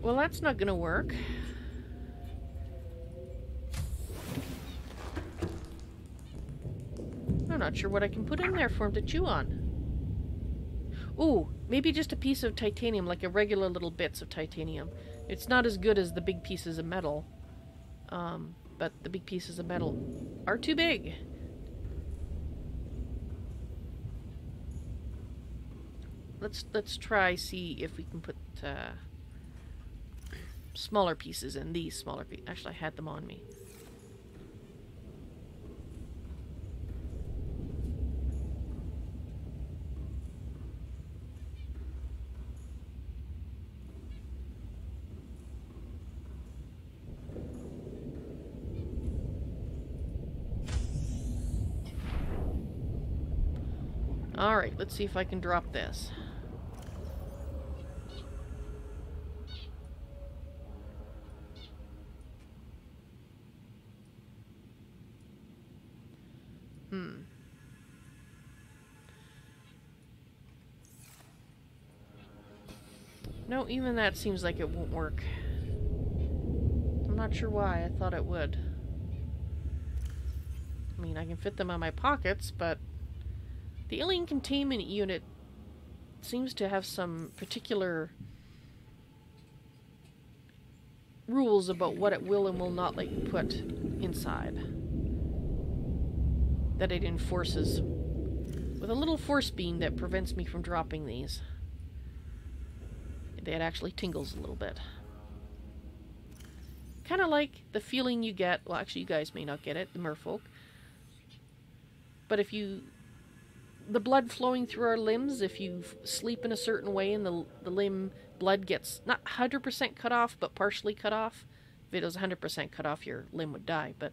Well, that's not going to work. I'm not sure what I can put in there for him to chew on. Ooh, maybe just a piece of titanium, like a regular little bits of titanium. It's not as good as the big pieces of metal, but the big pieces of metal are too big. Let's try see if we can put smaller pieces in these smaller pieces. Actually, I had them on me. Alright, let's see if I can drop this. No, even that seems like it won't work. I'm not sure why. I thought it would. I mean, I can fit them on my pockets, but the alien containment unit seems to have some particular rules about what it will and will not let you put inside. That it enforces with a little force beam that prevents me from dropping these. It actually tingles a little bit. Kind of like the feeling you get, well actually you guys may not get it, the merfolk, but if you, the blood flowing through our limbs, if you sleep in a certain way and the limb blood gets not 100% cut off, but partially cut off. If it was 100% cut off, your limb would die, but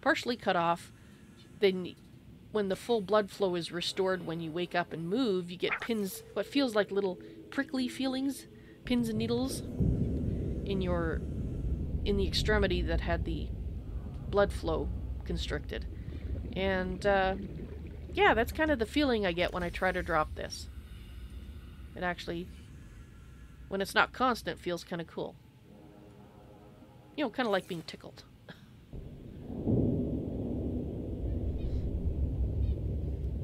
partially cut off, then when the full blood flow is restored, when you wake up and move, you get pins, what feels like little prickly feelings, pins and needles in the extremity that had the blood flow constricted. And yeah, that's kind of the feeling I get when I try to drop this. It actually, when it's not constant, feels kind of cool. You know, kind of like being tickled.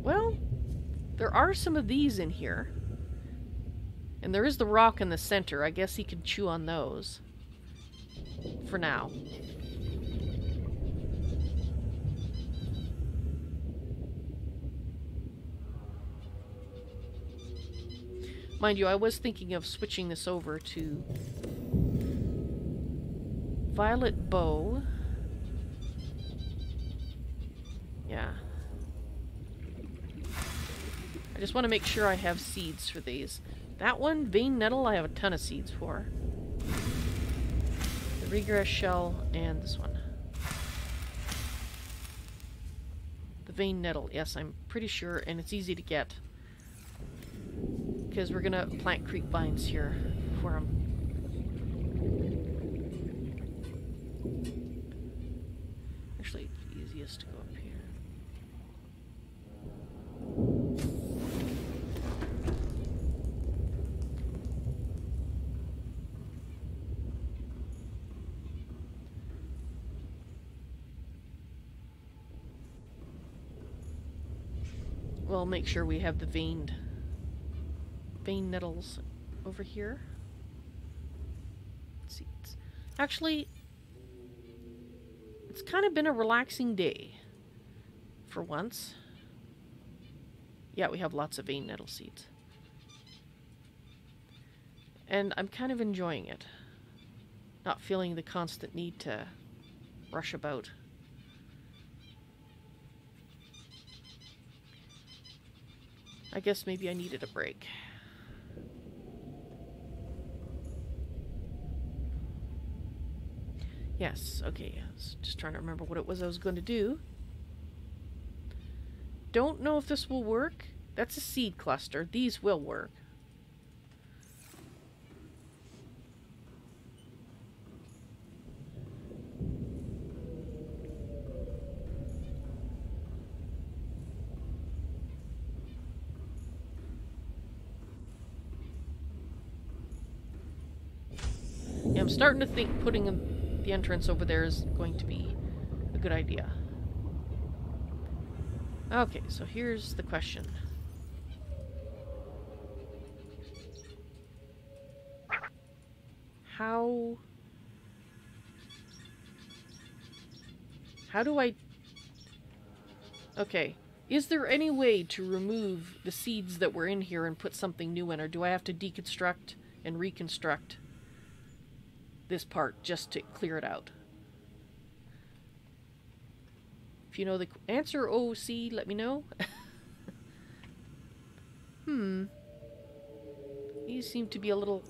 Well, there are some of these in here. And there is the rock in the center. I guess he could chew on those. For now. Mind you, I was thinking of switching this over to violet bow. Yeah. I just want to make sure I have seeds for these. That one, vein nettle, I have a ton of seeds for. The regress shell and this one. The vein nettle, yes, I'm pretty sure, and it's easy to get. Because we're gonna plant creep vines here for them. Actually, it's easiest to go up here. we'll make sure we have the vein nettles over here. Let's see. Actually, it's kind of been a relaxing day for once. Yeah, we have lots of vein nettle seeds. And I'm kind of enjoying it. Not feeling the constant need to rush about. I guess maybe I needed a break. Yes, okay, I was just trying to remember what it was I was going to do. Don't know if this will work. That's a seed cluster. These will work. Yeah, I'm starting to think putting the entrance over there is going to be a good idea. Okay, so here's the question. How do I... Okay, is there any way to remove the seeds that were in here and put something new in, or do I have to deconstruct and reconstruct this part just to clear it out? If you know the answer, OC, let me know. These seem to be a little...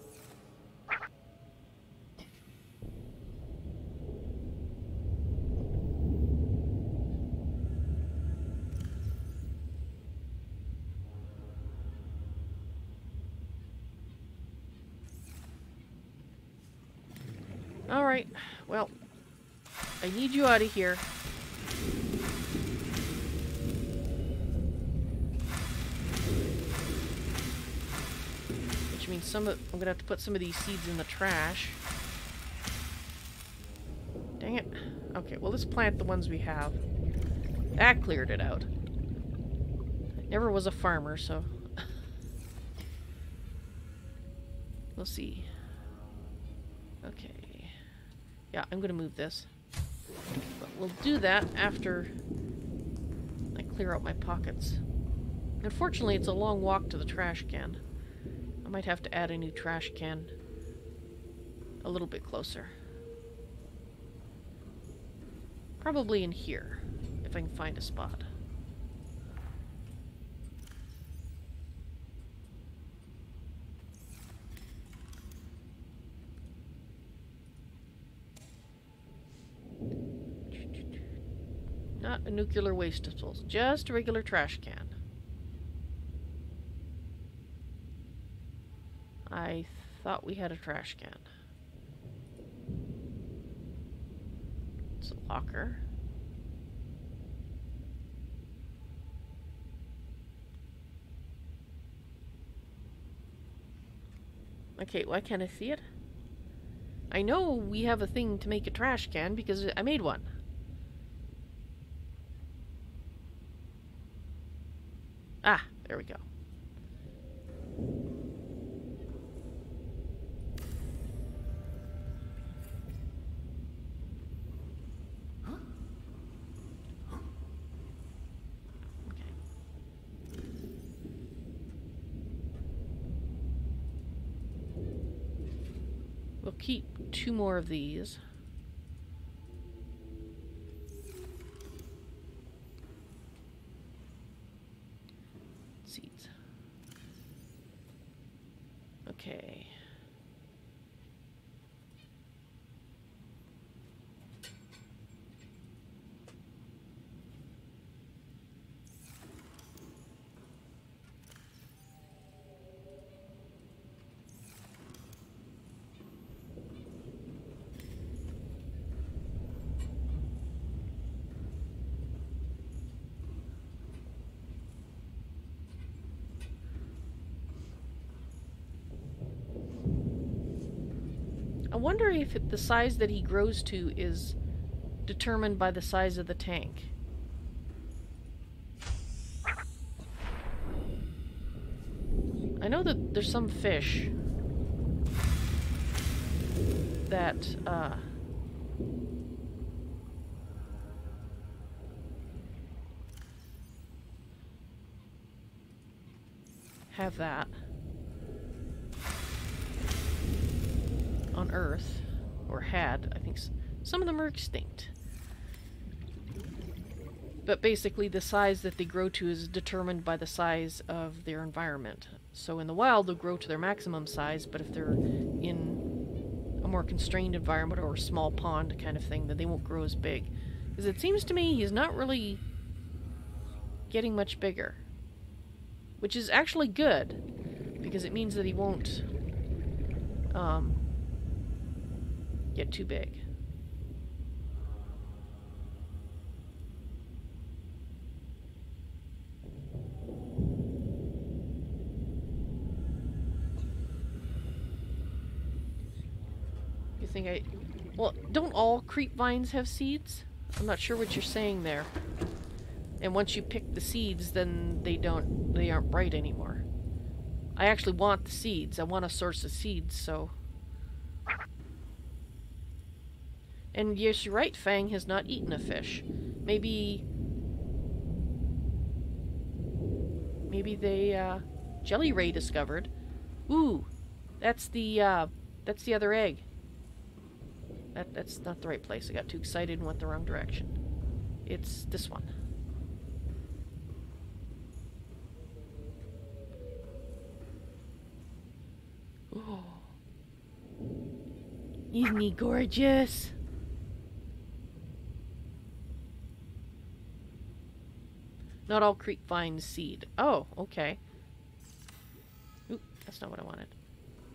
Alright, well, I need you out of here. Which means I'm gonna have to put some of these seeds in the trash. Dang it. Okay, well, let's plant the ones we have. That cleared it out. I never was a farmer, so... We'll see. Okay. Yeah, I'm gonna move this. But we'll do that after I clear out my pockets. Unfortunately, it's a long walk to the trash can. I might have to add a new trash can a little bit closer. Probably in here, if I can find a spot. Not a nuclear waste disposal, just a regular trash can. I thought we had a trash can. It's a locker. Okay, why can't I see it? I know we have a thing to make a trash can because I made one. Ah, there we go. We'll keep 2 more of these. Seeds. Okay. I wonder if the size that he grows to is determined by the size of the tank. I know that there's some fish that, have that on Earth, or had. I think some of them are extinct. But basically the size that they grow to is determined by the size of their environment. So in the wild they'll grow to their maximum size, but if they're in a more constrained environment or a small pond kind of thing, then they won't grow as big. Because it seems to me he's not really getting much bigger. Which is actually good, because it means that he won't get too big. You think well, don't all creep vines have seeds? I'm not sure what you're saying there. And once you pick the seeds, then they aren't bright anymore. I actually want the seeds. I want a source of seeds, so... And yes, you're right, Fang has not eaten a fish. Maybe they, Jelly Ray discovered. Ooh, that's the other egg. That's not the right place. I got too excited and went the wrong direction. It's this one. Oh. Isn't he gorgeous? Not all creep vines seed. Oh, okay. Oop, that's not what I wanted.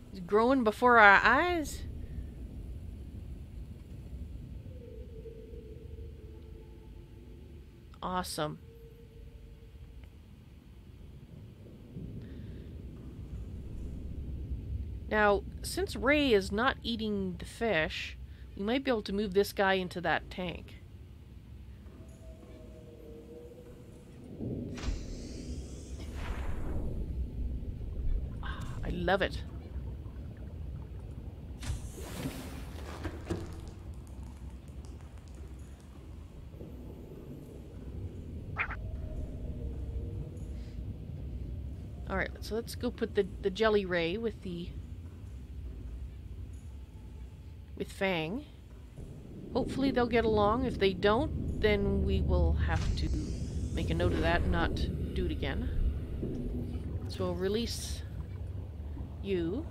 He's growing before our eyes. Awesome. Now, since Ray is not eating the fish, we might be able to move this guy into that tank. I love it. Alright, so let's go put the Jelly Ray with Fang. Hopefully they'll get along. If they don't, then we will have to make a note of that and not do it again. So we'll release you.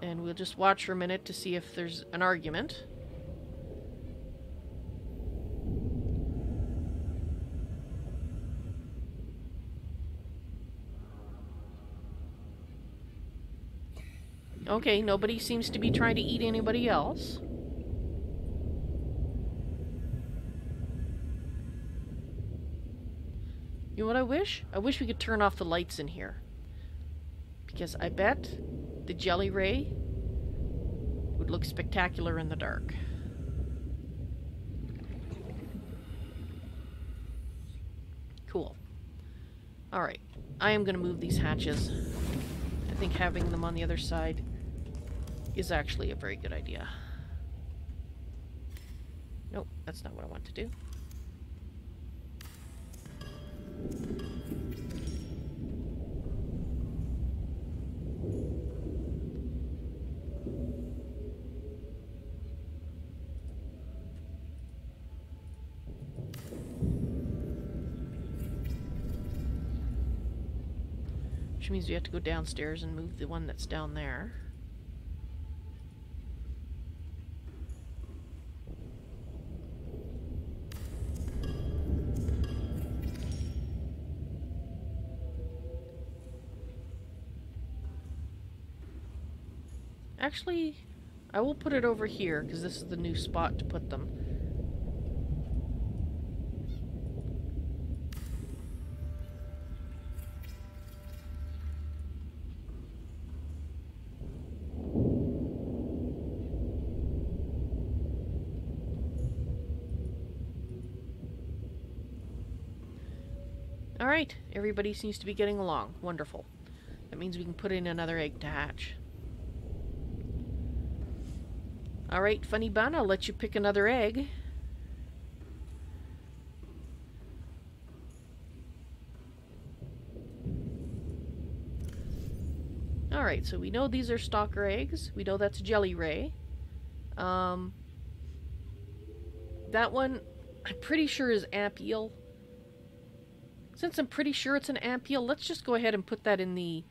And we'll just watch for a minute to see if there's an argument. Okay, nobody seems to be trying to eat anybody else. You know what I wish? I wish we could turn off the lights in here. Because I bet the Jelly Ray would look spectacular in the dark. Cool. Alright, I am going to move these hatches. I think having them on the other side is actually a very good idea. Nope, that's not what I want to do. Which means we have to go downstairs and move the one that's down there. Actually, I will put it over here because this is the new spot to put them. Alright, everybody seems to be getting along. Wonderful. That means we can put in another egg to hatch. Alright, Funny Bun, I'll let you pick another egg. Alright, so we know these are stalker eggs. We know that's Jelly Ray. That one, I'm pretty sure is Amp Eel. Since I'm pretty sure it's an Amp Eel, let's just go ahead and put that in the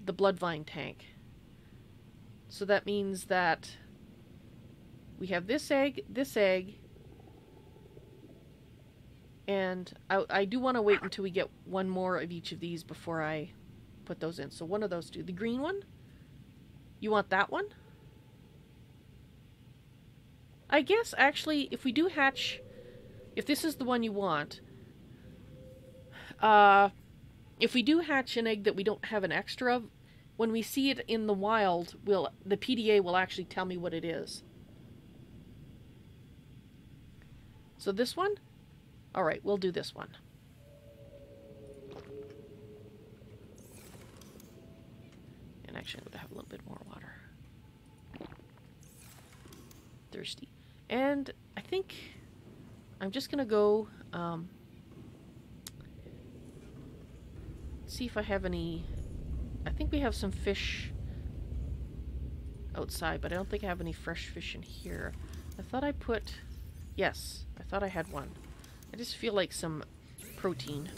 Bloodvine tank. So that means that we have this egg, and I do want to wait until we get one more of each of these before I put those in. So one of those two. The green one? You want that one? I guess, actually, if we do hatch... If this is the one you want... if we do hatch an egg that we don't have an extra of, when we see it in the wild, the PDA will actually tell me what it is. So this one? Alright, we'll do this one. And actually, I'm going to have a little bit more water. Thirsty. And I think I'm just going to go see if I have any... I think we have some fish outside, but I don't think I have any fresh fish in here. I thought I put... Yes, I thought I had one. I just feel like some protein.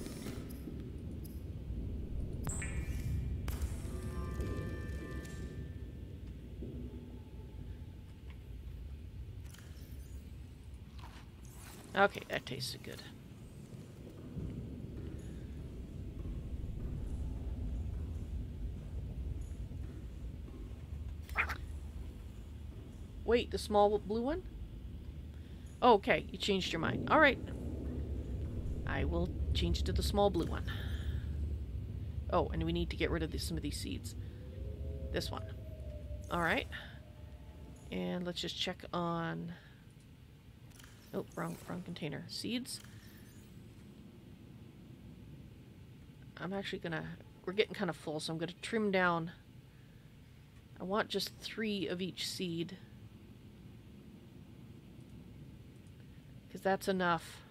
Okay, that tasted good. Wait, the small blue one? Oh, okay, you changed your mind. Alright. I will change it to the small blue one. Oh, and we need to get rid of some of these seeds. This one. Alright. And let's just check on... Oh, wrong container. Seeds. I'm actually gonna... We're getting kind of full, so I'm gonna trim down. I want just 3 of each seed. Because that's enough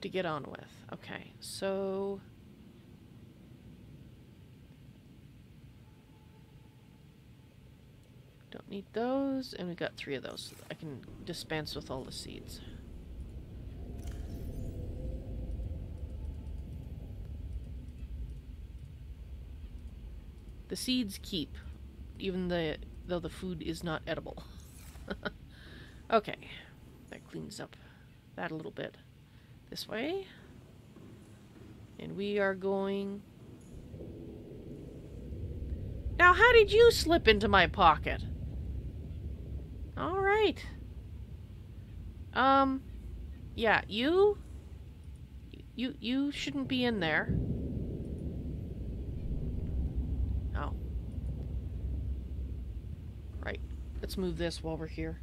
to get on with. Okay, so... Don't need those, and we got 3 of those. I can dispense with all the seeds. The seeds keep, even though the food is not edible. Okay, that cleans up that a little bit. This way. And we are going... Now, how did you slip into my pocket? Alright. Yeah, you shouldn't be in there. Oh. Right. Let's move this while we're here.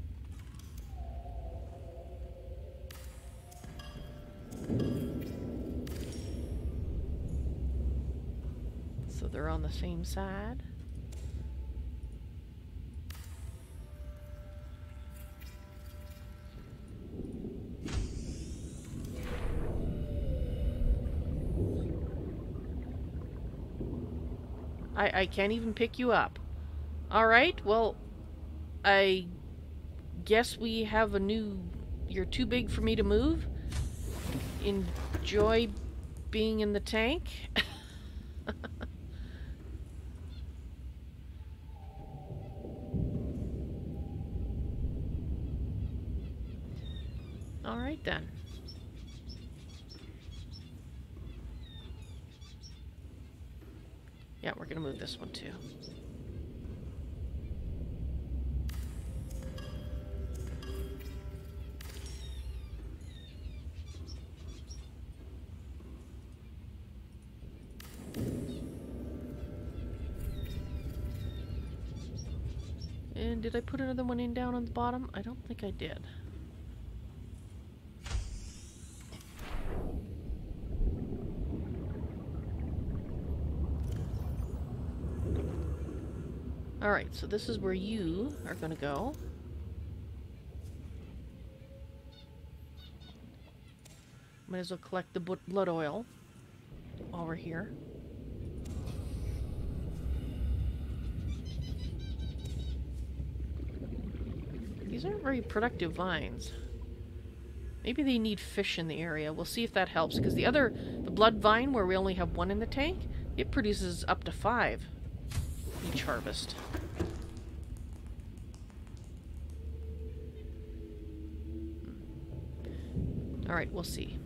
So they're on the same side. I can't even pick you up. Alright, well, I guess we have a new... You're too big for me to move. Enjoy being in the tank. Alright then. Yeah, we're gonna move this one too. And did I put another one in down on the bottom? I don't think I did. Alright, so this is where you are going to go. Might as well collect the blood oil while we're here. These aren't very productive vines. Maybe they need fish in the area. We'll see if that helps, because the blood vine, where we only have one in the tank, it produces up to 5 each harvest. Alright, we'll see.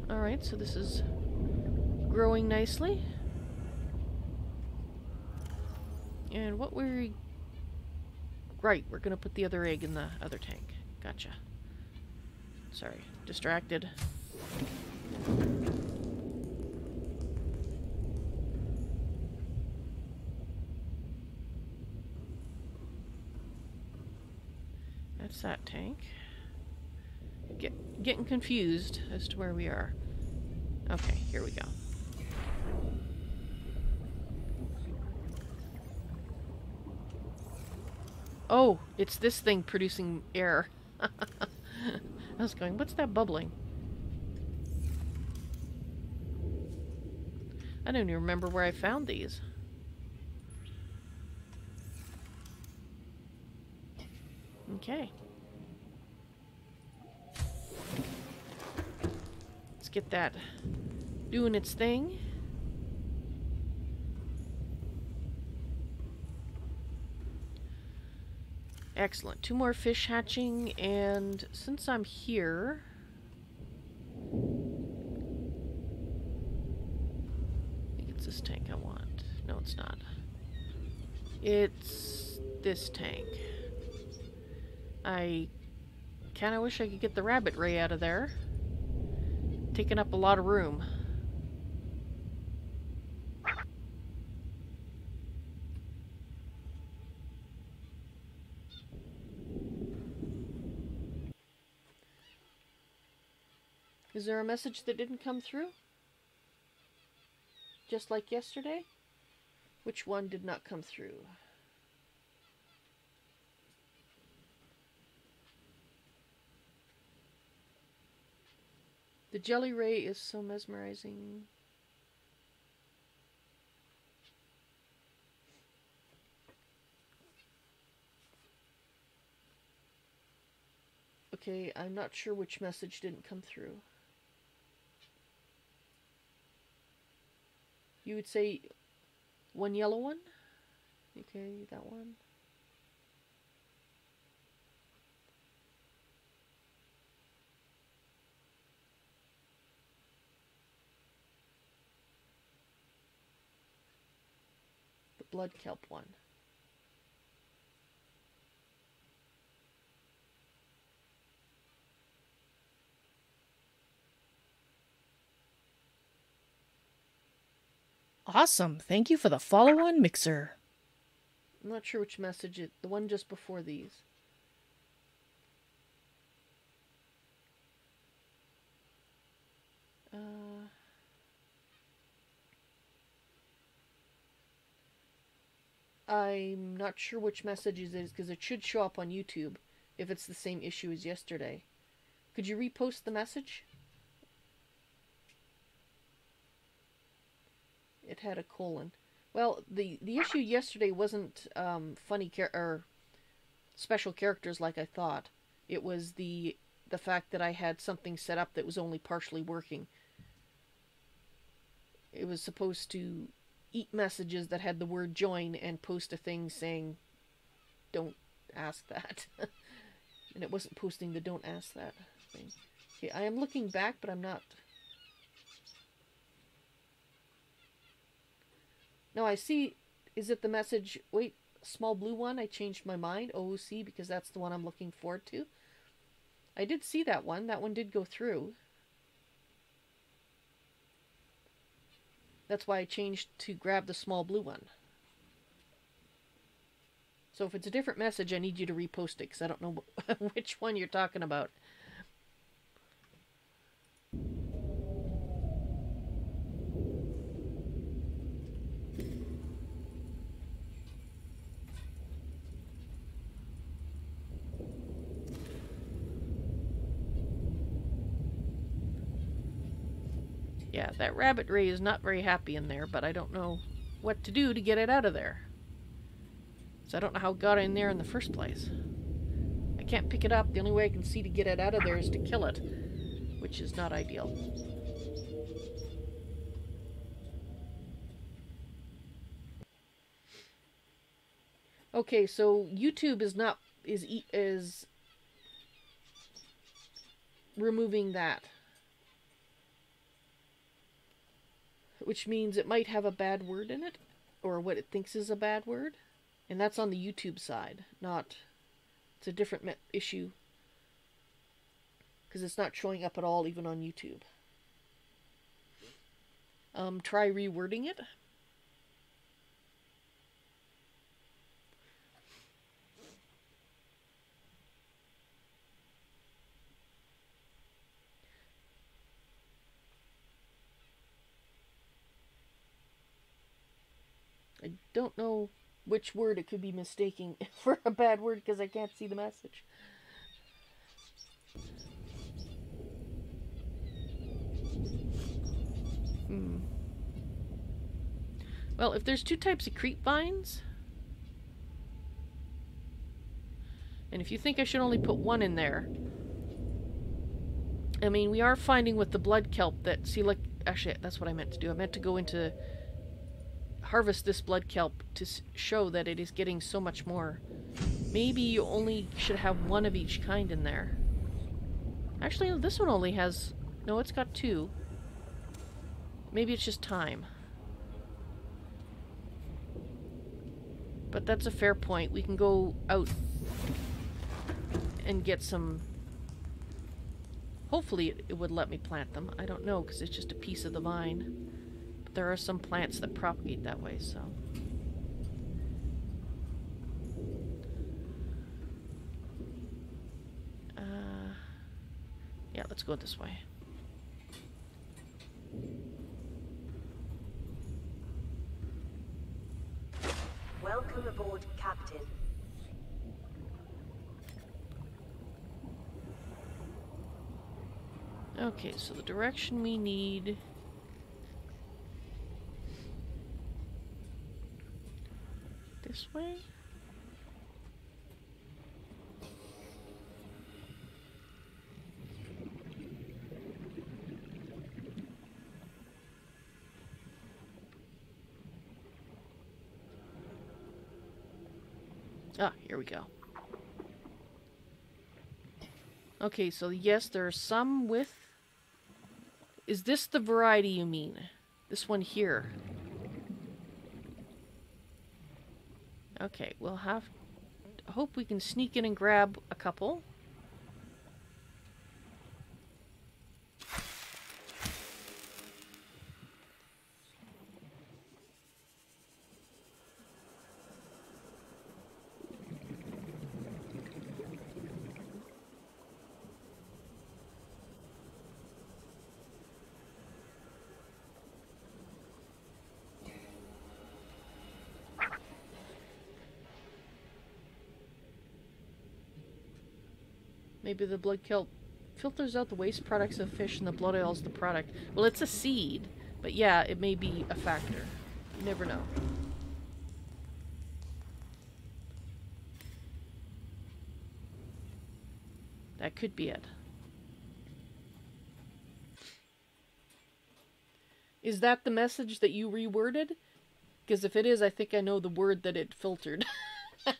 Alright, so this is growing nicely. And what we're... Right, we're gonna put the other egg in the other tank. Gotcha. Sorry, distracted. That's that tank. Getting confused as to where we are. Okay, here we go. Oh, it's this thing producing air. I was going, what's that bubbling? I don't even remember where I found these. Okay. Let's get that doing its thing. Excellent. 2 more fish hatching, and since I'm here... I think it's this tank I want. No, it's not. It's this tank. I kinda wish I could get the rabbit ray out of there. Taking up a lot of room. Is there a message that didn't come through? Just like yesterday? Which one did not come through? The jelly ray is so mesmerizing. Okay, I'm not sure which message didn't come through. You would say one yellow one? Okay, that one. The blood kelp one. Awesome. Thank you for the follow-on mixer. I'm not sure which message it... The one just before these. I'm not sure which message it is, because it should show up on YouTube if it's the same issue as yesterday. Could you repost the message? It had a colon. Well, the issue yesterday wasn't funny or special characters like I thought. It was the fact that I had something set up that was only partially working. It was supposed to eat messages that had the word join and post a thing saying, don't ask that. And it wasn't posting the don't ask that thing. Okay, I am looking back, but I'm not... No, I see. Is it the message? Wait, small blue one? I changed my mind. OOC, because that's the one I'm looking forward to. I did see that one. That one did go through. That's why I changed to grab the small blue one. So if it's a different message, I need you to repost it, because I don't know which one you're talking about. Yeah, that rabbit ray is not very happy in there, but I don't know what to do to get it out of there. So I don't know how it got in there in the first place. I can't pick it up. The only way I can see to get it out of there is to kill it, which is not ideal. Okay, so YouTube is removing that, which means it might have a bad word in it, or what it thinks is a bad word, and that's on the YouTube side. It's a different issue, because it's not showing up at all, even on YouTube. Try rewording it. I don't know which word it could be mistaking for a bad word, because I can't see the message. Well, if there's two types of creep vines, and if you think I should only put one in there, I mean, we are finding with the blood kelp that, see, like, actually, that's what I meant to do. I meant to go into harvest this blood kelp to show that it is getting so much more. Maybe you only should have one of each kind in there. Actually, this one only has... No, it's got two. Maybe it's just time. But that's a fair point. We can go out and get some... Hopefully it would let me plant them. I don't know, because it's just a piece of the vine. But there are some plants that propagate that way, so... yeah, let's go this way. Welcome aboard, Captain. Okay, so the direction we need... this way? Ah, here we go. Okay, so yes, there are some with... Is this the variety you mean? This one here? Okay, we'll have... hope we can sneak in and grab a couple. Maybe the blood kelp filters out the waste products of fish and the blood oil is the product. Well, it's a seed, but yeah, it may be a factor. You never know. That could be it. Is that the message that you reworded? Because if it is, I think I know the word that it filtered.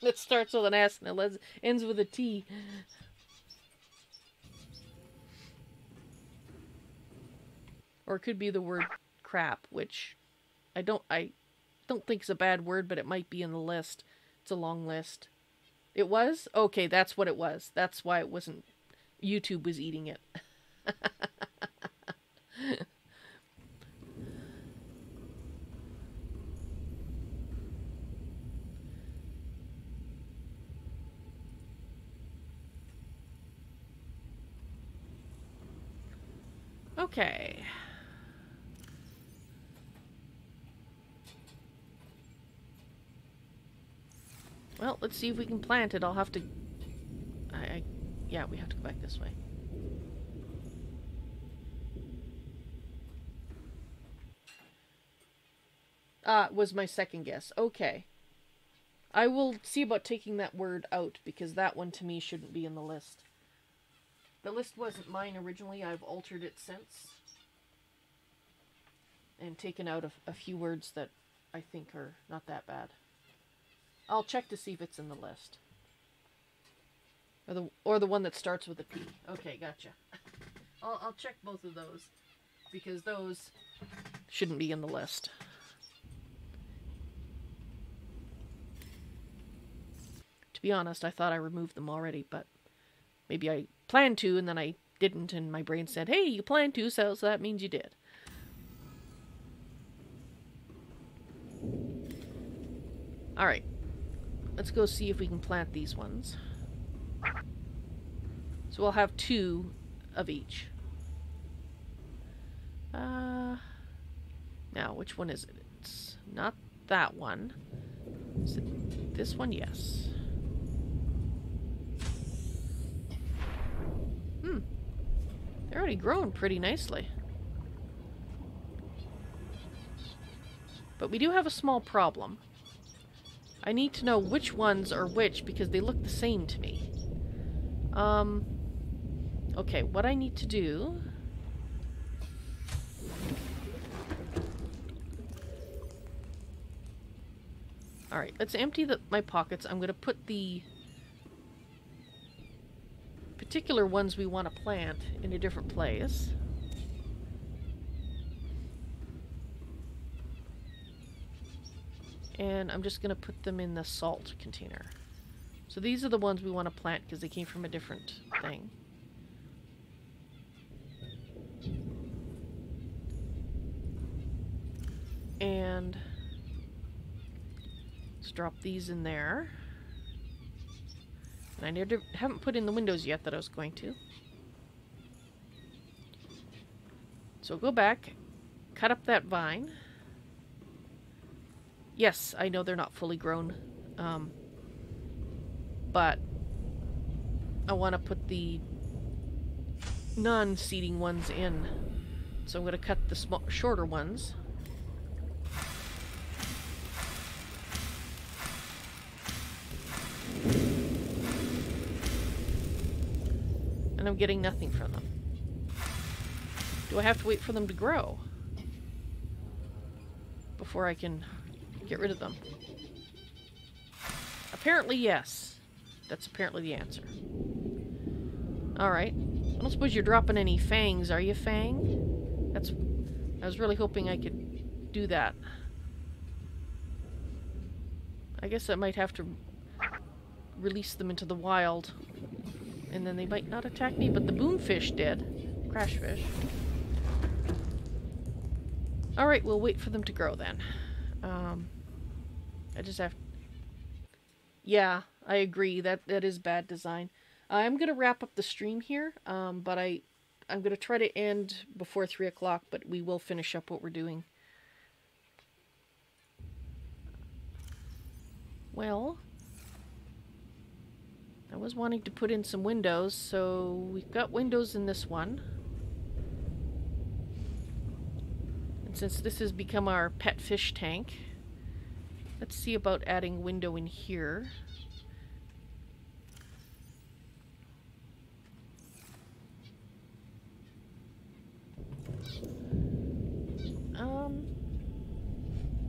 It starts with an S and it ends with a T. Or it could be the word crap, which I don't think is a bad word, but it might be in the list. It's a long list. It was? Okay, that's what it was. That's why it wasn't... YouTube was eating it. Okay. Well, let's see if we can plant it. I'll have to... yeah, we have to go back this way. Was my second guess. Okay. I will see about taking that word out, because that one to me shouldn't be in the list. The list wasn't mine originally. I've altered it since. And taken out a few words that I think are not that bad. I'll check to see if it's in the list. Or the one that starts with a P. Okay, gotcha. I'll check both of those, because those shouldn't be in the list. To be honest, I thought I removed them already, but maybe I planned to and then I didn't, and my brain said, hey, you planned to, so that means you did. Alright. Let's go see if we can plant these ones. So we'll have 2 of each. Now, which one is it? It's not that one. Is it this one? Yes. They're already growing pretty nicely. But we do have a small problem. I need to know which ones are which, because they look the same to me. Okay, what I need to do... Alright, let's empty my pockets. I'm going to put the particular ones we want to plant in a different place. And I'm just going to put them in the salt container. So these are the ones we want to plant because they came from a different thing. And let's drop these in there. And I haven't put in the windows yet that I was going to. So go back, cut up that vine. Yes, I know they're not fully grown, but I want to put the non-seeding ones in. So I'm going to cut the shorter ones. And I'm getting nothing from them. Do I have to wait for them to grow before I can get rid of them? Apparently, yes. That's apparently the answer. Alright. I don't suppose you're dropping any fangs, are you, Fang? I was really hoping I could do that. I guess I might have to release them into the wild. And then they might not attack me, but the boomfish did. Crashfish. Alright, we'll wait for them to grow then. I just have... Yeah, I agree. That is bad design. I'm going to wrap up the stream here, but I'm going to try to end before 3 o'clock, but we will finish up what we're doing. Well, I was wanting to put in some windows, so we've got windows in this one. And since this has become our pet fish tank, let's see about adding a window in here.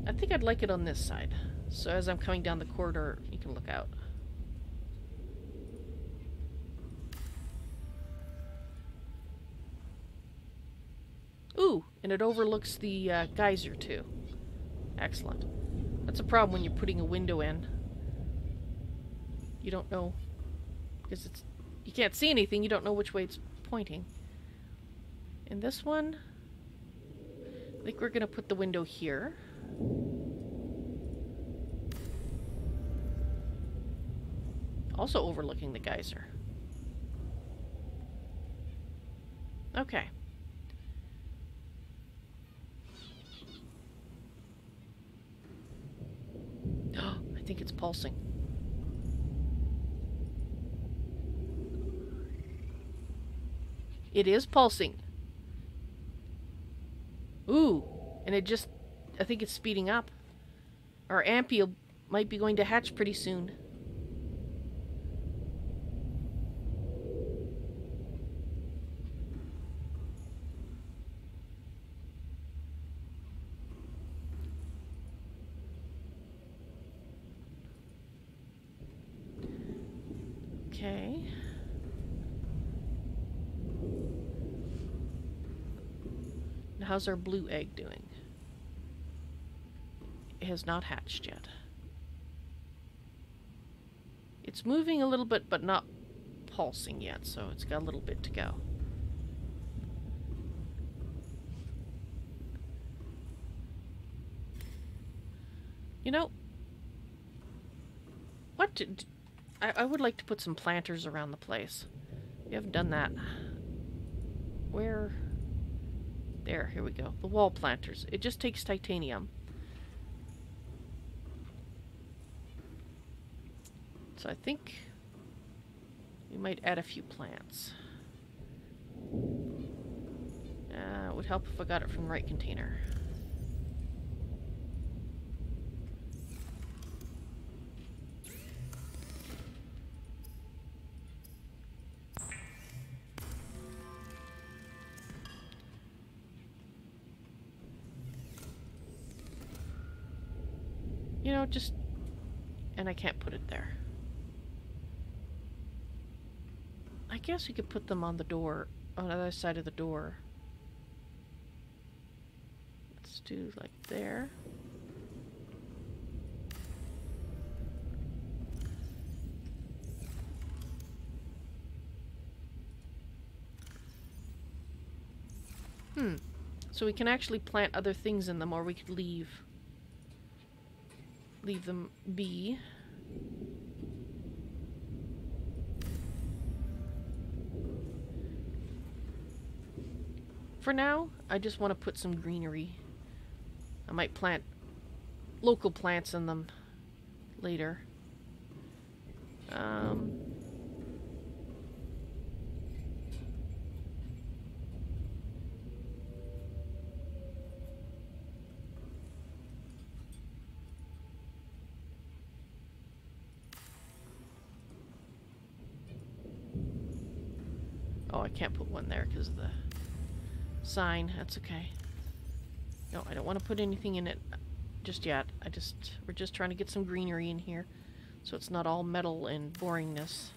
I think I'd like it on this side. So as I'm coming down the corridor, you can look out. Ooh, and it overlooks the geyser too. Excellent. That's a problem when you're putting a window in. You don't know, because you can't see anything, you don't know which way it's pointing. In this one, I think we're going to put the window here. Also overlooking the geyser. Okay. think it's pulsing. It is pulsing. Ooh, and it just, I think it's speeding up. Our Ampy might be going to hatch pretty soon. Okay. Now how's our blue egg doing? It has not hatched yet. It's moving a little bit, but not pulsing yet, so it's got a little bit to go. You know, what did... I would like to put some planters around the place. We haven't done that. Where? There, here we go. The wall planters. It just takes titanium. So I think we might add a few plants. It would help if I got it from the right container. You know, just... and I can't put it there. I guess we could put them on the door, on the other side of the door. Let's do like there. So we can actually plant other things in them, or we could leave them be. For now, I just want to put some greenery. I might plant local plants in them later. Oh, I can't put one there because of the sign. That's okay. No, I don't want to put anything in it just yet. We're just trying to get some greenery in here so it's not all metal and boringness.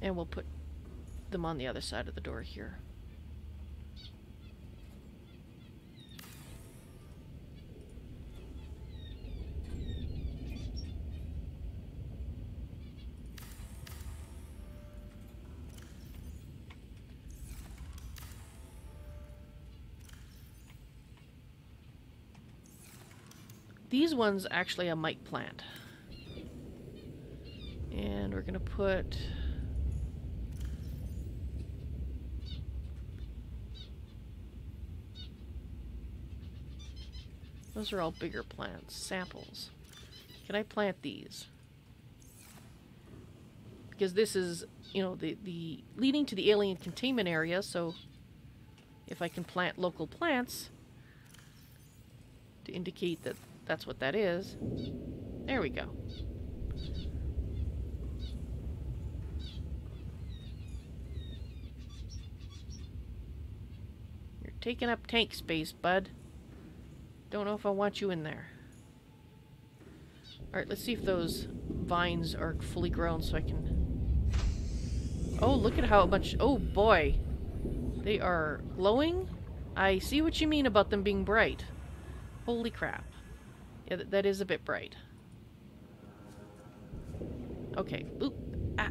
And we'll put them on the other side of the door here. These ones actually I might plant. And we're gonna put... those are all bigger plants. Samples. Can I plant these? Because this is, you know, the leading to the alien containment area, so if I can plant local plants to indicate that that's what that is. There we go. You're taking up tank space, bud. Don't know if I want you in there. Alright, let's see if those vines are fully grown so I can... Oh, look at how much... oh boy! They are glowing? I see what you mean about them being bright. Holy crap. Yeah, that is a bit bright. Okay. Oop. Ah.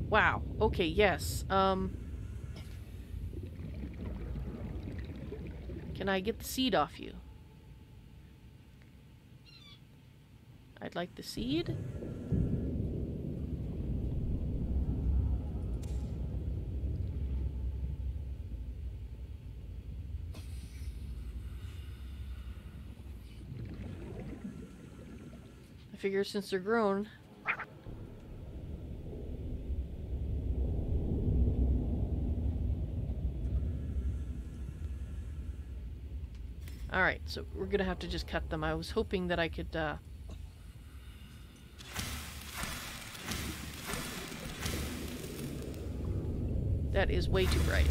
Wow. Okay, yes. Can I get the seed off you? I'd like the seed. figure since they're grown. Alright, so we're gonna have to just cut them. I was hoping that I could, That is way too bright.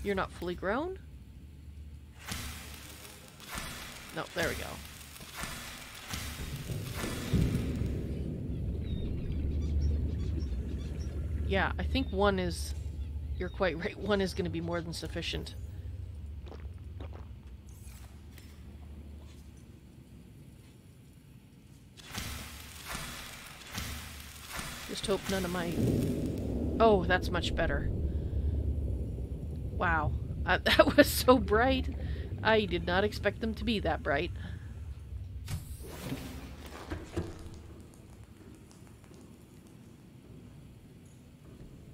You're not fully grown? No, there we go. Yeah, I think one is... You're quite right. One is going to be more than sufficient. Just hope none of my... Oh, that's much better. Wow. That was so bright. I did not expect them to be that bright.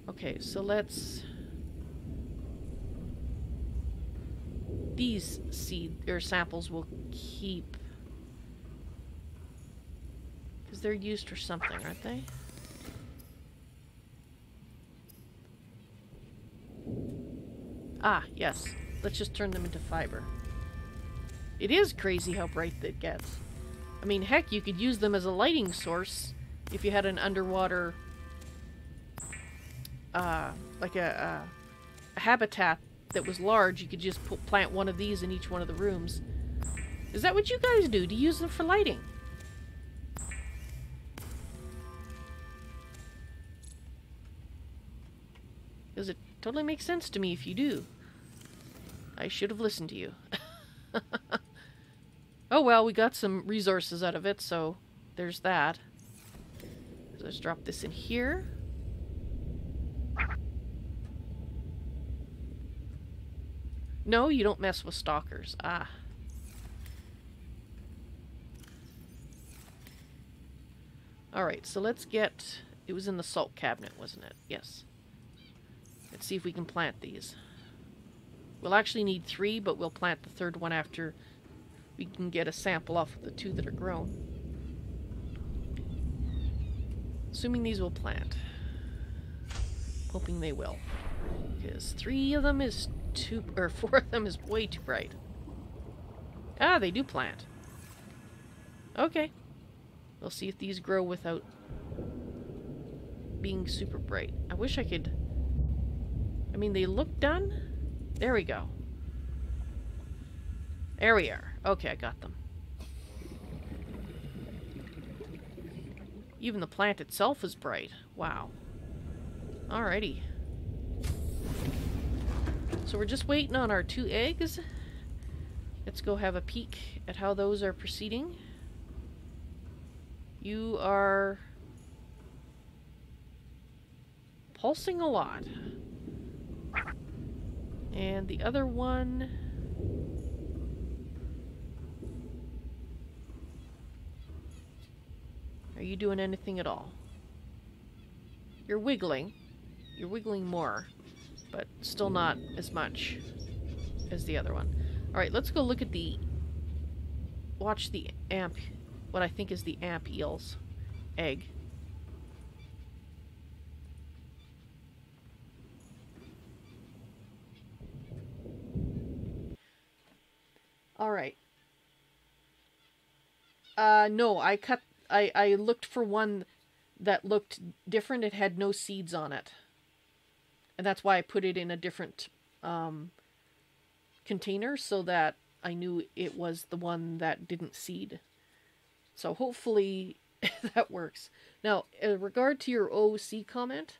Okay, so let's... These seed or samples will keep... Because they're used for something, aren't they? Ah, yes. Let's just turn them into fiber. It is crazy how bright it gets. I mean, heck, you could use them as a lighting source if you had an underwater... like a habitat that was large. You could just plant one of these in each one of the rooms. Is that what you guys do? Do you use them for lighting? Because it totally makes sense to me if you do. I should have listened to you. Oh well, we got some resources out of it, so there's that. So let's drop this in here. No, you don't mess with stalkers. Ah. Alright, so let's get... It was in the salt cabinet, wasn't it? Yes. Let's see if we can plant these. We'll actually need 3, but we'll plant the 3rd one after we can get a sample off of the 2 that are grown. Assuming these will plant. Hoping they will. Because 3 of them is too... or 4 of them is way too bright. Ah, they do plant. Okay. We'll see if these grow without being super bright. I wish I could... I mean, they look done. There we go. There we are. Okay, I got them. Even the plant itself is bright. Wow. Alrighty. So we're just waiting on our 2 eggs. Let's go have a peek at how those are proceeding. You are pulsing a lot. And the other one... Are you doing anything at all? You're wiggling. You're wiggling more, but still not as much as the other one. Alright, let's go look at the... Watch the amp... What I think is the amp eel's egg. Alright. No, I looked for one that looked different. It had no seeds on it. And that's why I put it in a different container, so that I knew it was the one that didn't seed. So hopefully that works. Now, in regard to your OC comment,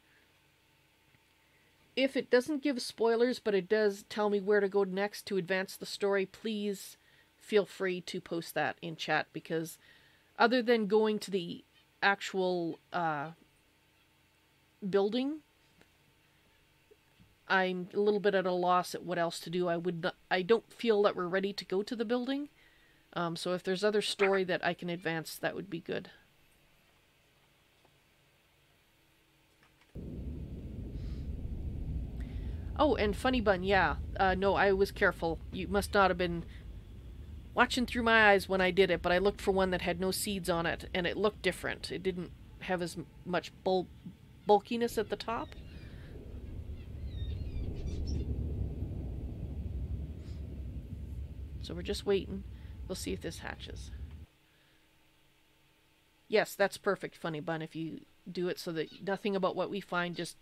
if it doesn't give spoilers, but it does tell me where to go next to advance the story, please feel free to post that in chat, because other than going to the actual building, I'm a little bit at a loss at what else to do. I don't feel that we're ready to go to the building. So if there's other story that I can advance, that would be good. Oh, and Funny Bun, yeah. No, I was careful. You must not have been watching through my eyes when I did it, but I looked for one that had no seeds on it, and it looked different. It didn't have as much bulkiness at the top. So we're just waiting. We'll see if this hatches. Yes, that's perfect, Funny Bun, if you do it so that nothing about what we find, just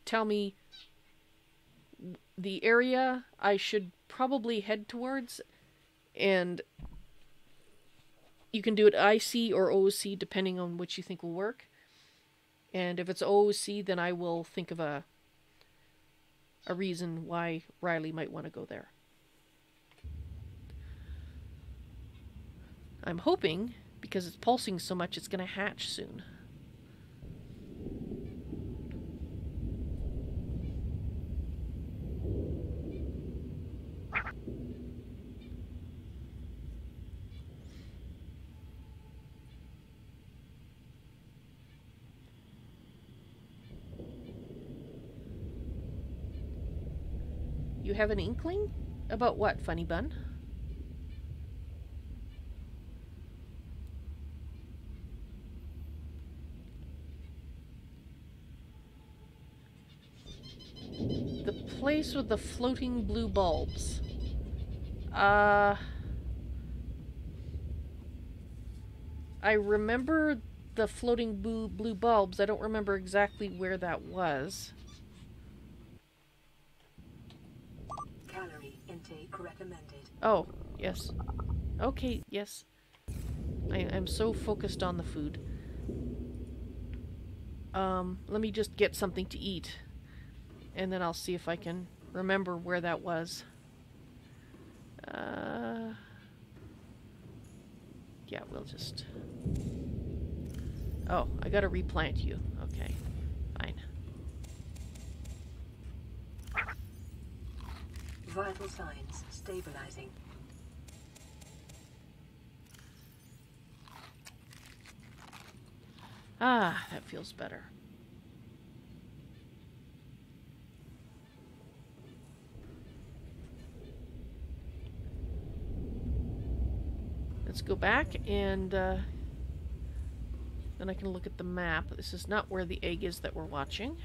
tell me the area I should probably head towards, and you can do it IC or OC depending on which you think will work. And if it's OC, then I will think of a reason why Ryley might want to go there. I'm hoping, because it's pulsing so much, it's going to hatch soon. You have an inkling? About what, Funny Bun? The place with the floating blue bulbs. I remember the floating blue bulbs. I don't remember exactly where that was. Calorie intake recommended. Oh, yes. Okay, yes. I'm so focused on the food. Let me just get something to eat. And then I'll see if I can remember where that was. Yeah, we'll just... Oh, I gotta replant you. Okay, fine. Vital signs stabilizing. Ah, that feels better. Let's go back and then I can look at the map. This is not where the egg is that we're watching.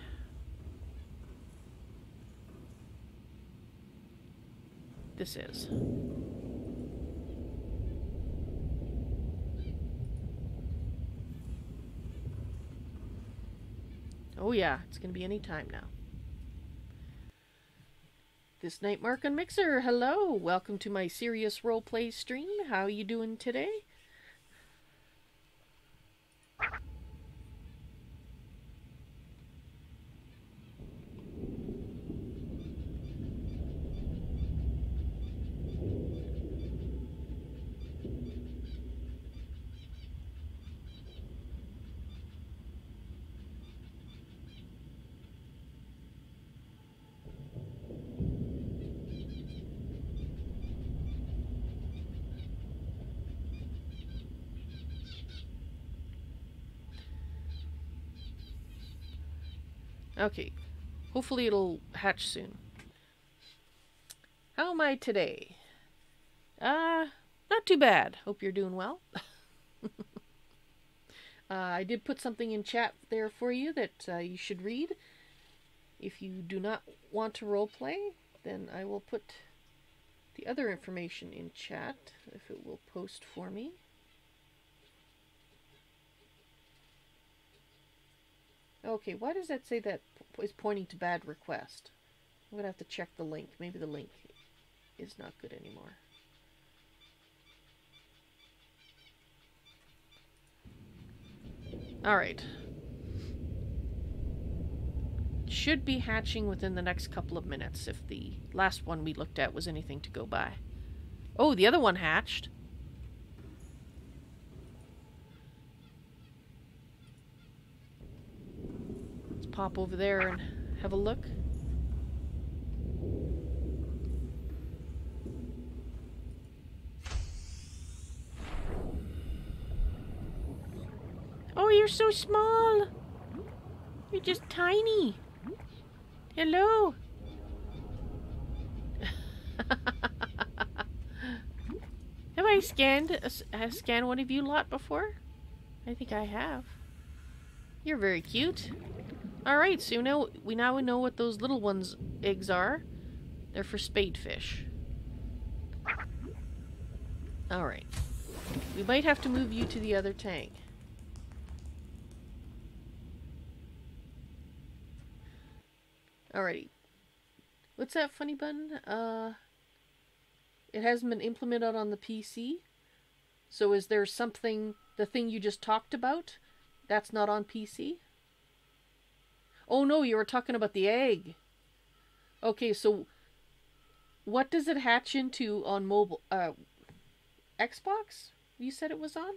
This is. Oh yeah, it's gonna be any time now. This Night Mark on Mixer, hello! Welcome to my serious roleplay stream. How you doing today? Okay, hopefully it'll hatch soon. How am I today? Not too bad. Hope you're doing well. I did put something in chat there for you that you should read. If you do not want to roleplay, then I will put the other information in chat, if it will post for me. Okay, why does that say that is pointing to bad request? I'm going to have to check the link. Maybe the link is not good anymore. Alright. Should be hatching within the next couple of minutes if the last one we looked at was anything to go by. Oh, the other one hatched. Let's pop over there and have a look. Oh, you're so small. You're just tiny. Hello. Have I scanned one of you lot before? I think I have. You're very cute. Alright, so we now know what those little ones' eggs are. They're for spadefish. Alright. We might have to move you to the other tank. Alrighty. What's that funny button? It hasn't been implemented on the PC. So is there something, the thing you just talked about, that's not on PC? Oh no, you were talking about the egg. Okay, so what does it hatch into on mobile, Xbox? You said it was on?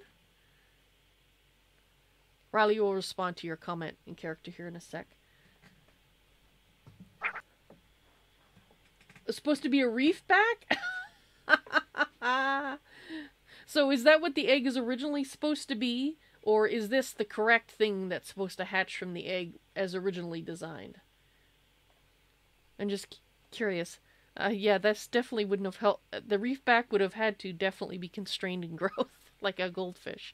Ryley will respond to your comment in character here in a sec. It's supposed to be a reef back? So is that what the egg is originally supposed to be? Or is this the correct thing that's supposed to hatch from the egg as originally designed? I'm just curious. Yeah, that's definitely wouldn't have helped. The reef back would have had to definitely be constrained in growth, like a goldfish.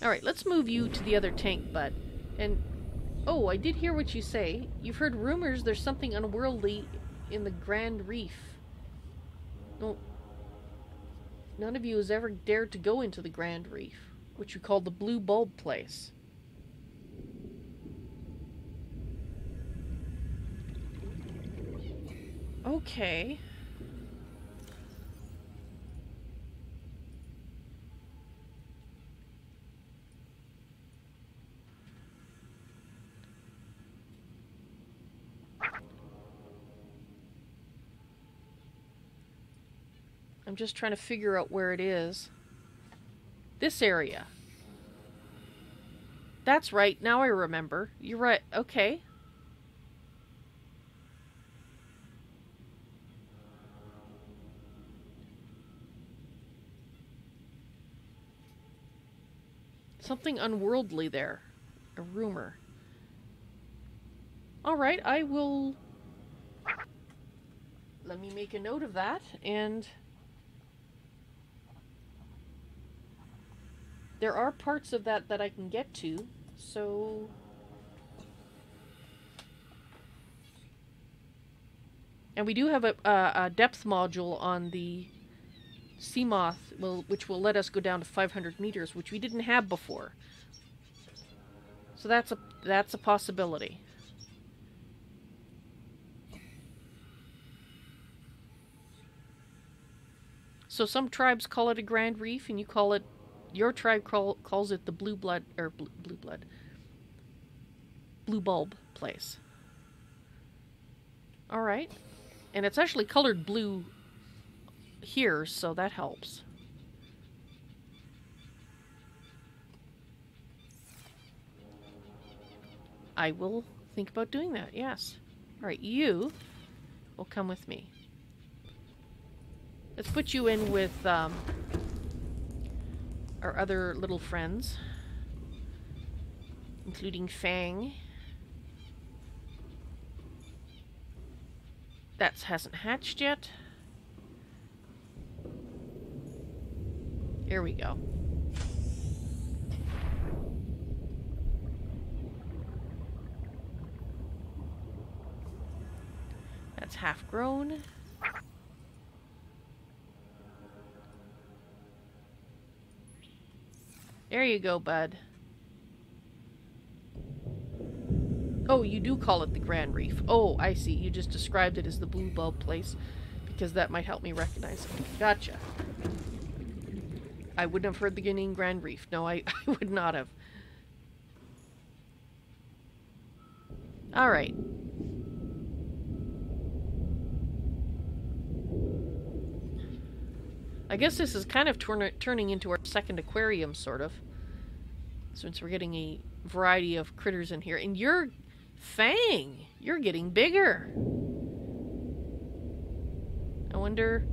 Alright, let's move you to the other tank, bud. And, oh, I did hear what you say. You've heard rumors there's something unworldly in the Grand Reef. No, none of you has ever dared to go into the Grand Reef, which you call the Blue Bulb Place. Okay. I'm just trying to figure out where it is. This area. That's right. Now I remember. You're right. Okay. Something unworldly there. A rumor. Alright, I will... Let me make a note of that, and... There are parts of that that I can get to, so... And we do have a depth module on the Seamoth, which will let us go down to 500 meters, which we didn't have before. So that's a possibility. So some tribes call it a Grand Reef, and you call it... Your tribe calls it the Blue Bulb Place. Alright. And it's actually colored blue here, so that helps. I will think about doing that, yes. Alright, you will come with me. Let's put you in with our other little friends, including Fang. That hasn't hatched yet. Here we go. That's half grown. There you go, bud. Oh, you do call it the Grand Reef. Oh, I see. You just described it as the Blue Bulb Place, because that might help me recognize it. Gotcha. I wouldn't have heard the Guinean Grand Reef. No, I would not have. Alright. I guess this is kind of turning into our second aquarium, sort of. Since we're getting a variety of critters in here. And you're... Fang! You're getting bigger! I wonder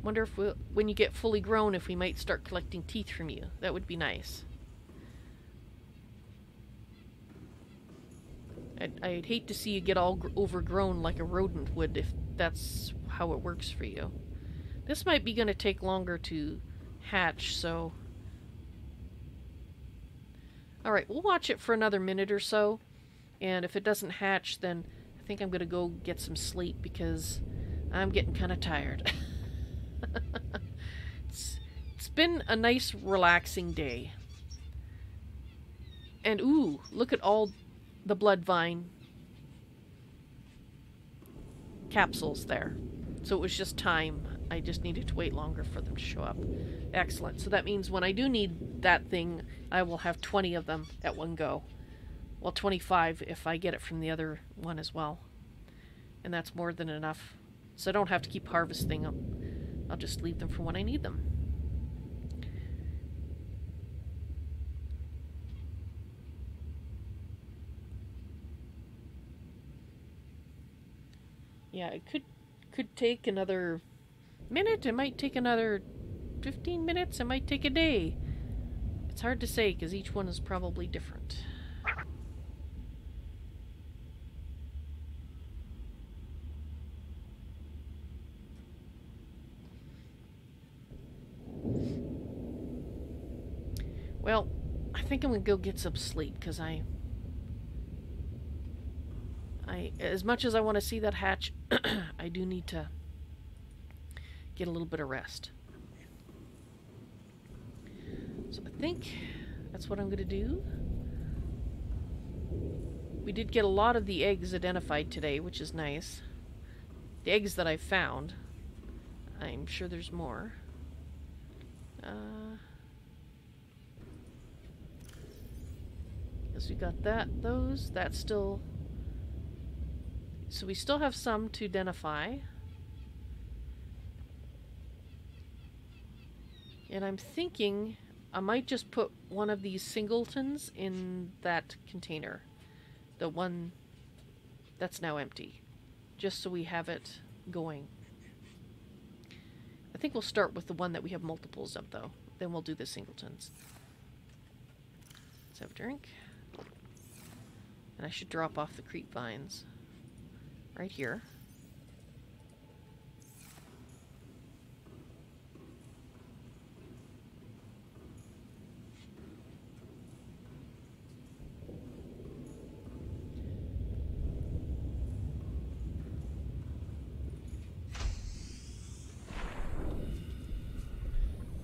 if when you get fully grown, if we might start collecting teeth from you. That would be nice. I'd hate to see you get all overgrown like a rodent would if that's how it works for you. This might be going to take longer to hatch, so... Alright, we'll watch it for another minute or so, and if it doesn't hatch, then I think I'm going to go get some sleep because I'm getting kind of tired. It's been a nice, relaxing day. And ooh, look at all the blood vine capsules there. So it was just time. I just needed to wait longer for them to show up. Excellent. So that means when I do need that thing, I will have 20 of them at one go. Well, 25 if I get it from the other one as well. And that's more than enough. So I don't have to keep harvesting them. I'll just leave them for when I need them. Yeah, it could take another minute. It might take another 15 minutes. It might take a day. It's hard to say because each one is probably different. Well, I think I'm gonna go get some sleep because as much as I want to see that hatch, I do need to get a little bit of rest. So I think that's what I'm going to do. We did get a lot of the eggs identified today, which is nice. The eggs that I found. I'm sure there's more. Guess we got those. That's still... So we still have some to identify. And I'm thinking I might just put one of these singletons in that container. The one that's now empty. Just so we have it going. I think we'll start with the one that we have multiples of, though. Then we'll do the singletons. Let's have a drink. And I should drop off the creep vines. Right here.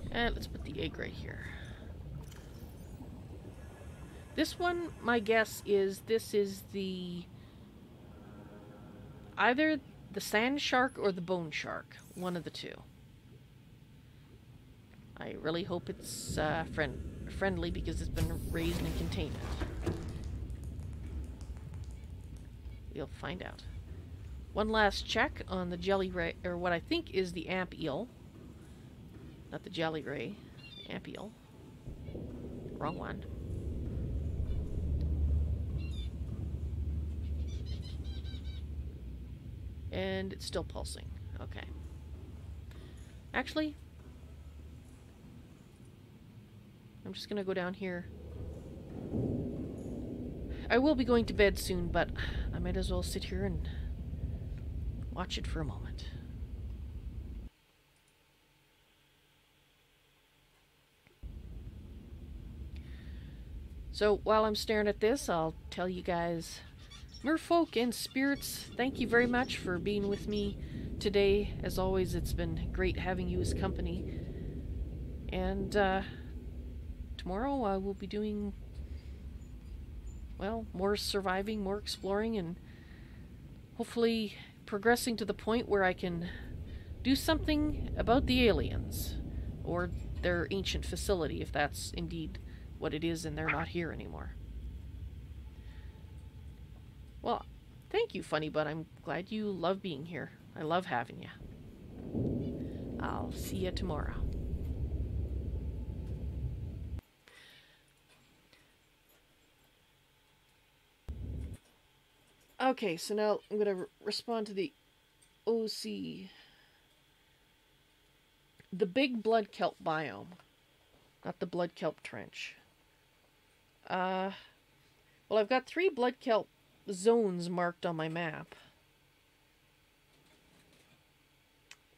And let's put the egg right here. This one, my guess is this is the... either the sand shark or the bone shark. One of the two. I really hope it's friendly because it's been raised in containment. We'll find out. One last check on the jelly ray, or what I think is the amp eel. Not the jelly ray. Amp eel. Wrong one. And it's still pulsing. Okay. Actually, I'm just gonna go down here. I will be going to bed soon, but I might as well sit here and watch it for a moment. So while I'm staring at this, I'll tell you guys, merfolk and spirits, thank you very much for being with me today. As always, it's been great having you as company. And tomorrow I will be doing, well, more surviving, more exploring, and hopefully progressing to the point where I can do something about the aliens, or their ancient facility, if that's indeed what it is and they're not here anymore. Well, thank you, Funny Butt. I'm glad you love being here. I love having you. I'll see you tomorrow. Okay, so now I'm going to respond to the OC. The big blood kelp biome. Not the blood kelp trench. Well, I've got 3 blood kelp zones marked on my map.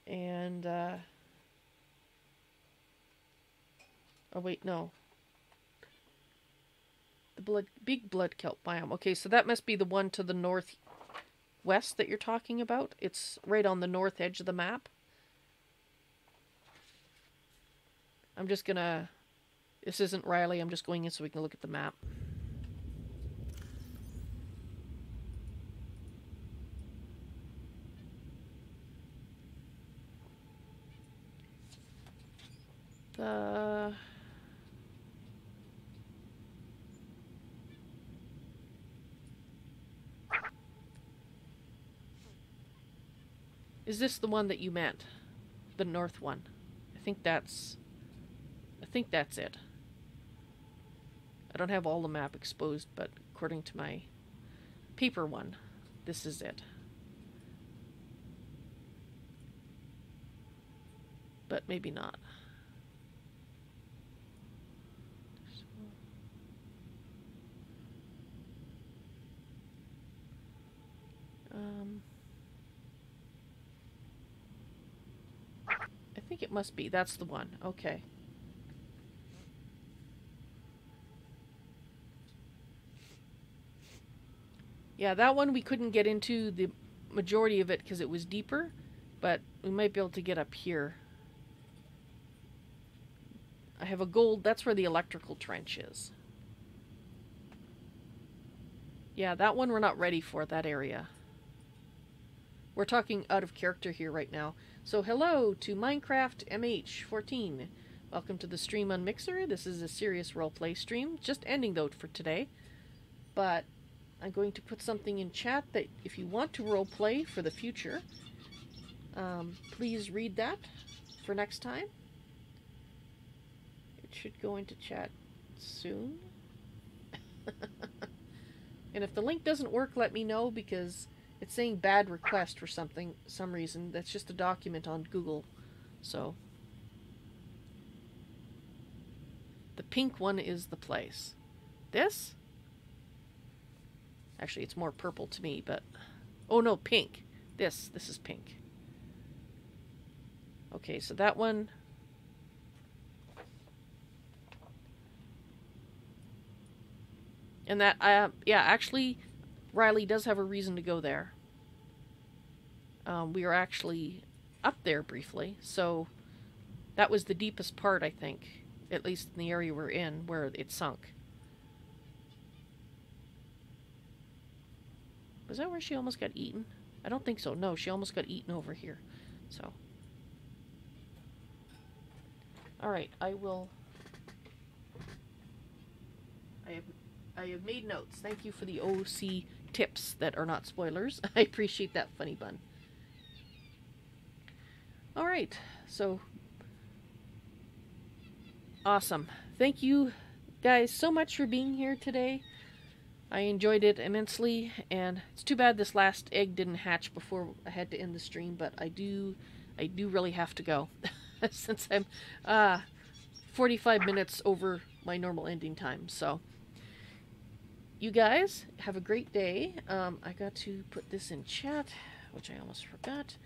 And, oh wait, no. The big blood kelp biome. Okay, so that must be the one to the northwest that you're talking about. It's right on the north edge of the map. I'm just gonna... This isn't Ryley, I'm just going in so we can look at the map. Is this the one that you meant? The north one? I think that's it. I don't have all the map exposed, but according to my paper one, this is it. But maybe not. I think it must be. That's the one. Okay. Yeah, that one we couldn't get into the majority of it because it was deeper, but we might be able to get up here. I have a gold, that's where the electrical trench is. Yeah, that one we're not ready for, that area. We're talking out of character here right now. So hello to Minecraft MH14. Welcome to the stream on Mixer. This is a serious roleplay stream. Just ending though for today. But I'm going to put something in chat that if you want to roleplay for the future, please read that for next time. It should go into chat soon. And if the link doesn't work, let me know, because it's saying bad request for some reason. That's just a document on Google. So the pink one is the place. This? Actually, it's more purple to me, but... Oh no, pink. This is pink. Okay, so that one... And that, yeah, actually, Ryley does have a reason to go there. We were actually up there briefly, so that was the deepest part, I think. At least in the area we're in, where it sunk. Was that where she almost got eaten? I don't think so. No, she almost got eaten over here. So. Alright, I will... I have made notes. Thank you for the OC tips that are not spoilers. I appreciate that, Funny Bun. Alright, so... Awesome. Thank you guys so much for being here today. I enjoyed it immensely, and it's too bad this last egg didn't hatch before I had to end the stream, but I do really have to go. Since I'm 45 minutes over my normal ending time, so... You guys, have a great day. I got to put this in chat, which I almost forgot.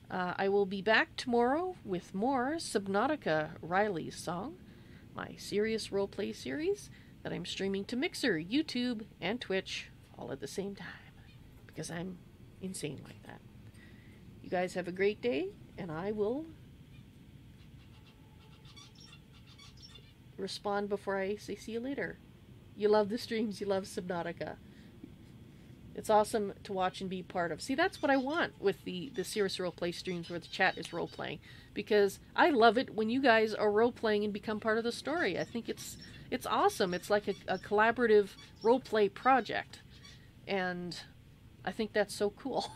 I will be back tomorrow with more Subnautica Ryley's song, my serious roleplay series that I'm streaming to Mixer, YouTube, and Twitch all at the same time, because I'm insane like that. You guys have a great day, and I will respond before I say see you later. You love the streams, you love Subnautica. It's awesome to watch and be part of. See, that's what I want with the serious roleplay streams where the chat is roleplaying. Because I love it when you guys are roleplaying and become part of the story. I think it's awesome. It's like a collaborative roleplay project. And I think that's so cool.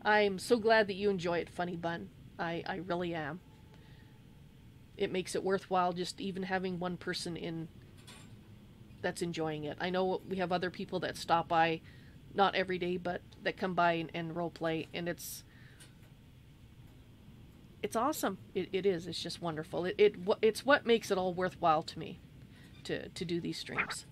I'm so glad that you enjoy it, Funny Bun. I really am. It makes it worthwhile just even having one person in that's enjoying it. I know we have other people that stop by, not every day, but that come by and roleplay, and it's awesome. It is. It's just wonderful. It's what makes it all worthwhile to me to do these streams.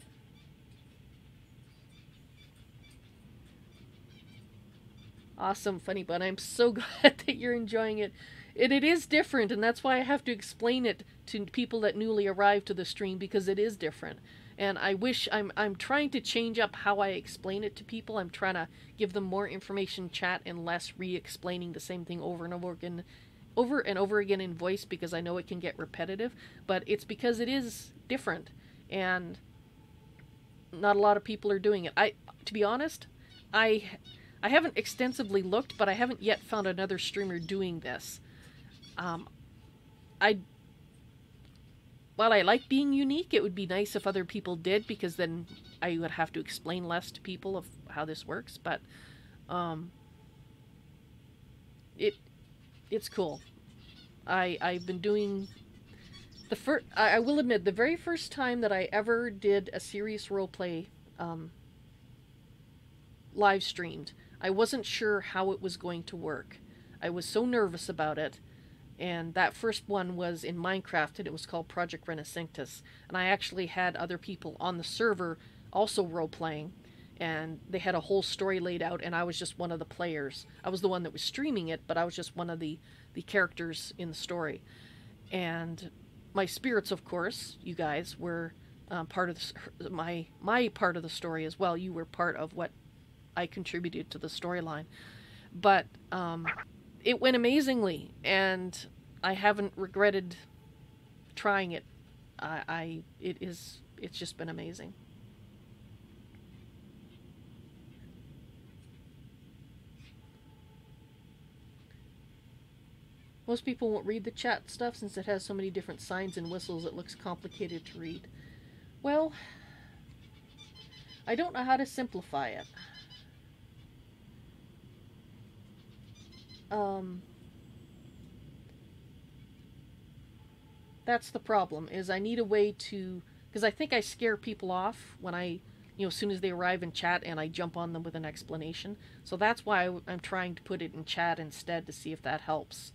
Awesome, Funny Bun. I'm so glad that you're enjoying it. It is different, and that's why I have to explain it to people that newly arrive to the stream, because it is different. And I wish I'm trying to change up how I explain it to people. I'm trying to give them more information chat and less re-explaining the same thing over and over again in voice, because I know it can get repetitive, but it's because it is different and not a lot of people are doing it. To be honest, I haven't extensively looked, but I haven't yet found another streamer doing this. While I like being unique, it would be nice if other people did, because then I would have to explain less to people of how this works, but it's cool. I've been doing I will admit, the very first time that I ever did a serious roleplay live streamed, I wasn't sure how it was going to work. I was so nervous about it. And that first one was in Minecraft, and it was called Project Renacinctus. And I actually had other people on the server also role-playing, and they had a whole story laid out, and I was just one of the players. I was the one that was streaming it, but I was just one of the characters in the story. And my spirits, of course, you guys, were part of my part of the story as well. You were part of what I contributed to the storyline. But it went amazingly, and I haven't regretted trying it. It's just been amazing. Most people won't read the chat stuff since it has so many different signs and whistles it looks complicated to read. Well, I don't know how to simplify it. That's the problem, is I need a way to, because I think I scare people off when as soon as they arrive in chat and I jump on them with an explanation. So that's why I'm trying to put it in chat instead, to see if that helps.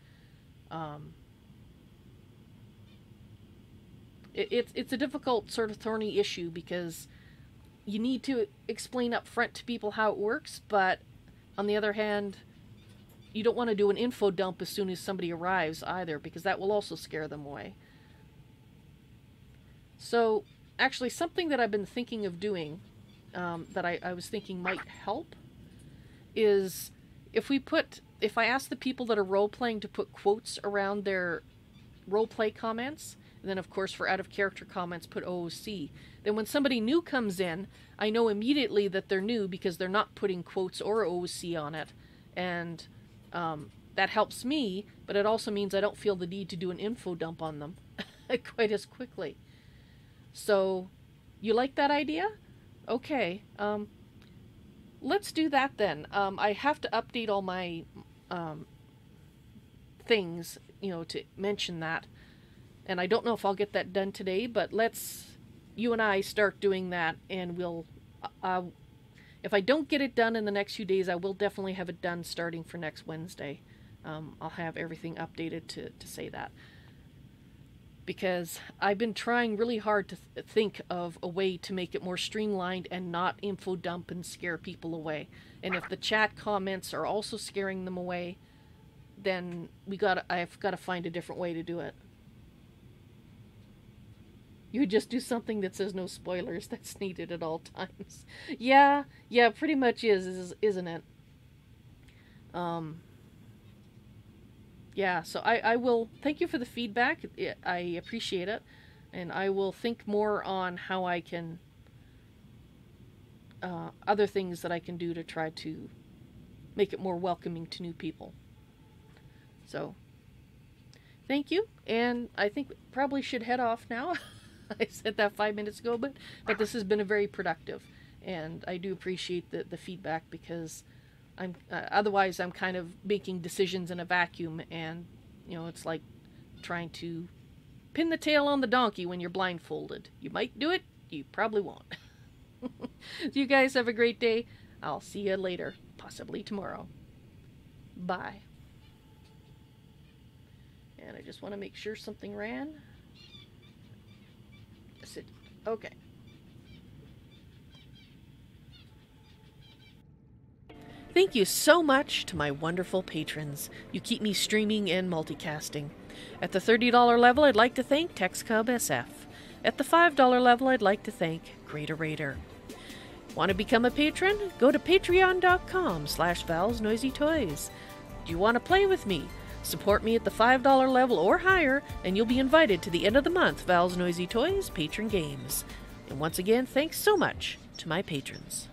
It's a difficult, sort of thorny issue, because you need to explain up front to people how it works, but on the other hand, you don't want to do an info dump as soon as somebody arrives either, because that will also scare them away. So, actually, something that I've been thinking of doing, that I was thinking might help, is if I ask the people that are role-playing to put quotes around their role-play comments, and then, of course, for out-of-character comments, put OOC, then when somebody new comes in, I know immediately that they're new, because they're not putting quotes or OOC on it, and that helps me, but it also means I don't feel the need to do an info dump on them quite as quickly. So, you like that idea? Okay, let's do that then. I have to update all my things, to mention that. And I don't know if I'll get that done today, but you and I start doing that, and we'll, if I don't get it done in the next few days, I will definitely have it done starting for next Wednesday. I'll have everything updated to say that. Because I've been trying really hard to think of a way to make it more streamlined and not info dump and scare people away. And if the chat comments are also scaring them away, then I've got to find a different way to do it. You would just do something that says no spoilers. That's needed at all times. Yeah, pretty much isn't it? Yeah, so I will, thank you for the feedback. I appreciate it. And I will think more on how I can, other things that I can do to try to make it more welcoming to new people. So, thank you. And I think probably should head off now. I said that 5 minutes ago, but this has been a very productive. And I do appreciate the feedback, because otherwise I'm kind of making decisions in a vacuum, and it's like trying to pin the tail on the donkey when you're blindfolded. You might do it, you probably won't. You guys have a great day. I'll see you later, possibly tomorrow. Bye. And I just want to make sure something ran. Yes, it did. Okay. Thank you so much to my wonderful patrons. You keep me streaming and multicasting. At the $30 level, I'd like to thank TexCub SF. At the $5 level, I'd like to thank Greater Raider. Want to become a patron? Go to patreon.com/ValsNoisyToys. Do you want to play with me? Support me at the $5 level or higher, and you'll be invited to the end of the month ValsNoisyToys patron games. And once again, thanks so much to my patrons.